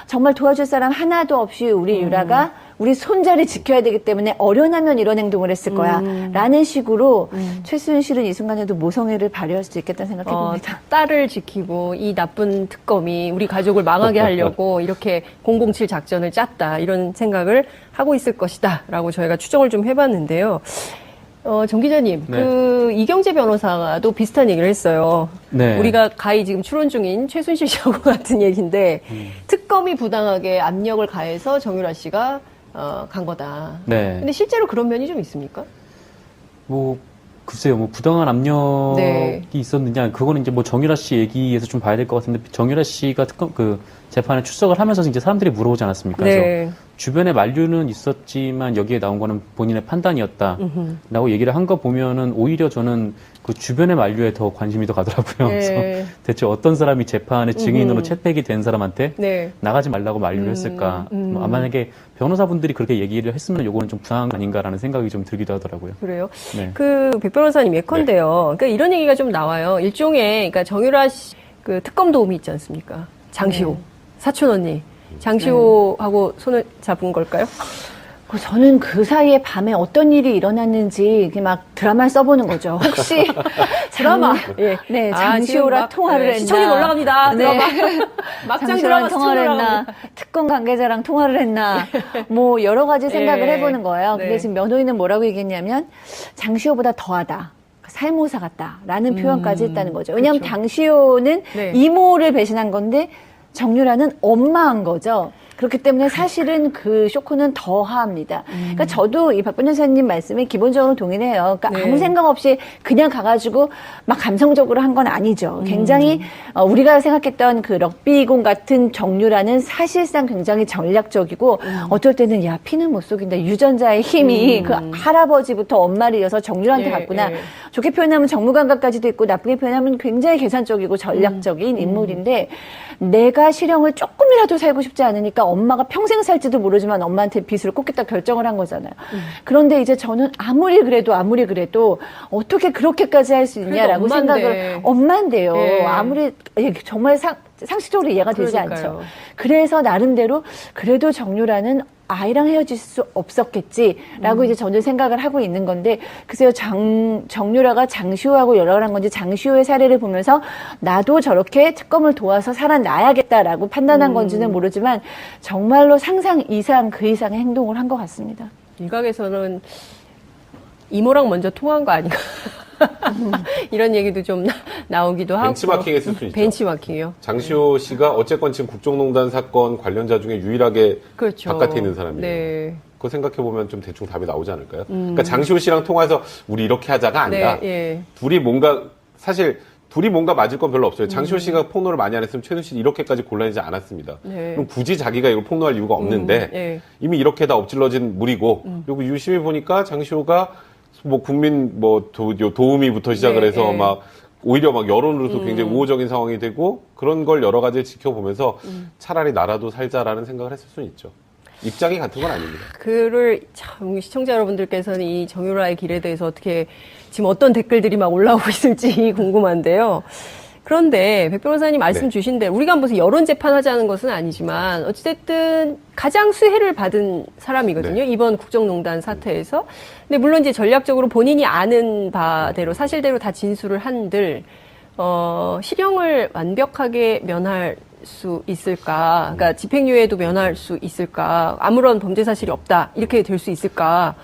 C: 정말 도와줄 사람 하나도 없이 우리 유라가 우리 손자를 지켜야 되기 때문에 어련하면 이런 행동을 했을 거야 라는 식으로 최순실은 이 순간에도 모성애를 발휘할 수도 있겠다는 생각해 봅니다.
B: 딸을 지키고 이 나쁜 특검이 우리 가족을 망하게 하려고 이렇게 007 작전을 짰다. 이런 생각을 하고 있을 것이다. 라고 저희가 추정을 좀 해봤는데요. 정 기자님,
D: 네.
B: 그 이경재 변호사도 비슷한 얘기를 했어요.
D: 네.
B: 우리가 가히 지금 추론 중인 최순실 씨하고 같은 얘기인데 특검이 부당하게 압력을 가해서 정유라 씨가 간 거다.
D: 네.
B: 근데 실제로 그런 면이 좀 있습니까?
D: 뭐 글쎄요, 뭐 부당한 압력이
B: 네.
D: 있었느냐, 그거는 이제 뭐 정유라 씨 얘기에서 좀 봐야 될 것 같은데, 정유라 씨가 특검 그 재판에 출석을 하면서 이제 사람들이 물어보지 않았습니까?
B: 네.
D: 그래서 주변에 만류는 있었지만 여기에 나온 거는 본인의 판단이었다라고 얘기를 한 거 보면은 오히려 저는 그 주변의 만류에 더 관심이 더 가더라고요.
B: 네.
D: 그래서 대체 어떤 사람이 재판의 증인으로 채택이 된 사람한테
B: 네.
D: 나가지 말라고 만류를 했을까? 뭐 만약에 변호사분들이 그렇게 얘기를 했으면 요거는 좀 부당한 거 아닌가라는 생각이 좀 들기도 하더라고요.
B: 그래요?
D: 네.
B: 그, 백 변호사님 예컨대요. 그러니까 이런 얘기가 좀 나와요. 일종의, 그러니까 정유라 씨, 그 특검 도움이 있지 않습니까? 장시호. 사촌 언니. 장시호하고 손을 잡은 걸까요?
C: 저는 그 사이에 밤에 어떤 일이 일어났는지 이렇게 막 드라마를 써보는 거죠. 혹시
B: 드라마. 예.
C: 네,
B: 아,
C: 장시호랑
B: 지금 막,
C: 통화를
B: 네,
C: 했나?
B: 시청률 올라갑니다.
C: 네.
B: 드라마. 막장
C: 장시호랑
B: 드라마
C: 통화를
B: 시청률
C: 했나?
B: 올라갑니다.
C: 특검 관계자랑 통화를 했나? 뭐 여러 가지 생각을
B: 예.
C: 해보는 거예요. 근데
B: 네.
C: 지금 변호인은 뭐라고 얘기했냐면 장시호보다 더하다. 살모사 같다라는 표현까지 했다는 거죠. 왜냐하면
B: 그렇죠.
C: 장시호는
B: 네.
C: 이모를 배신한 건데 정유라는 엄마한 거죠. 그렇기 때문에 사실은 그 쇼크는 더합니다. 그러니까 저도 이 박 변호사님 말씀에 기본적으로 동의를 해요. 그러니까
B: 네.
C: 아무 생각 없이 그냥 가가지고 막 감성적으로 한 건 아니죠. 굉장히 우리가 생각했던 그 럭비공 같은 정유라는 사실상 굉장히 전략적이고 어떨 때는 야 피는 못 속인다. 유전자의 힘이 그 할아버지부터 엄마를 이어서 정유라한테
B: 예,
C: 갔구나.
B: 예.
C: 좋게 표현하면 정무감각까지도 있고 나쁘게 표현하면 굉장히 계산적이고 전략적인 인물인데 내가 실형을 조금이라도 살고 싶지 않으니까 엄마가 평생 살지도 모르지만 엄마한테 빚을 꽂겠다 결정을 한 거잖아요. 그런데 이제 저는 아무리 그래도 어떻게 그렇게까지 할 수 있냐라고
B: 그래도 엄마인데.
C: 생각을 엄마인데요.
B: 예.
C: 아무리 정말 상식적으로 이해가 되지
B: 그러니까요.
C: 않죠. 그래서 나름대로 그래도 정유라는 아이랑 헤어질 수 없었겠지라고 이제 저는 생각을 하고 있는 건데 글쎄요 정유라가 장시호하고 연락을 한 건지 장시호의 사례를 보면서 나도 저렇게 특검을 도와서 살아나야겠다라고 판단한 건지는 모르지만 정말로 상상 이상 그 이상의 행동을 한 것 같습니다.
B: 일각에서는 이모랑 먼저 통화한 거 아닌가. 이런 얘기도 좀 나오기도 하고.
A: 벤치마킹 했을 수 있죠.
B: 벤치마킹이요.
A: 장시호 씨가 어쨌건 지금 국정농단 사건 관련자 중에 유일하게
B: 그렇죠.
A: 바깥에 있는 사람이에요.
B: 네.
A: 그거 생각해보면 좀 대충 답이 나오지 않을까요? 그러니까 장시호 씨랑 통화해서 우리 이렇게 하자가 아니라
B: 네, 예.
A: 둘이 뭔가 맞을 건 별로 없어요. 장시호 씨가 폭로를 많이 안 했으면 최순실이 이렇게까지 곤란하지 않았습니다.
B: 네.
A: 그럼 굳이 자기가 이걸 폭로할 이유가 없는데
B: 예.
A: 이미 이렇게 다 엎질러진 물이고 그리고 유심히 보니까 장시호가 뭐 국민 뭐 도우미부터 시작을
B: 네,
A: 해서
B: 네.
A: 막 오히려 막 여론으로도 굉장히 우호적인 상황이 되고 그런 걸 여러 가지 지켜보면서 차라리 나라도 살자라는 생각을 했을 수는 있죠. 입장이 같은 건 아닙니다.
B: 그를 참 시청자 여러분들께서는 이 정유라의 길에 대해서 어떻게 지금 어떤 댓글들이 막 올라오고 있을지 궁금한데요. 그런데 백 변호사님 말씀 주신 대로 우리가 무슨 여론 재판하자는 것은 아니지만 어찌됐든 가장 수혜를 받은 사람이거든요. 이번 국정농단 사태에서. 근데 물론 이제 전략적으로 본인이 아는 바대로 사실대로 다 진술을 한들 실형을 완벽하게 면할 수 있을까? 그러니까 집행유예도 면할 수 있을까? 아무런 범죄 사실이 없다. 이렇게 될 수 있을까?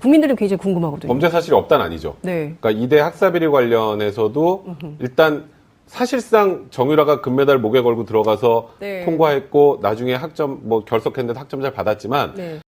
B: 국민들은 굉장히 궁금하거든요.
A: 범죄 사실이 없다는 아니죠.
B: 네.
A: 그러니까 이대 학사비리 관련해서도 일단 사실상 정유라가 금메달 목에 걸고 들어가서
B: 네.
A: 통과했고 나중에 학점 뭐 결석했는데 학점 잘 받았지만
B: 네.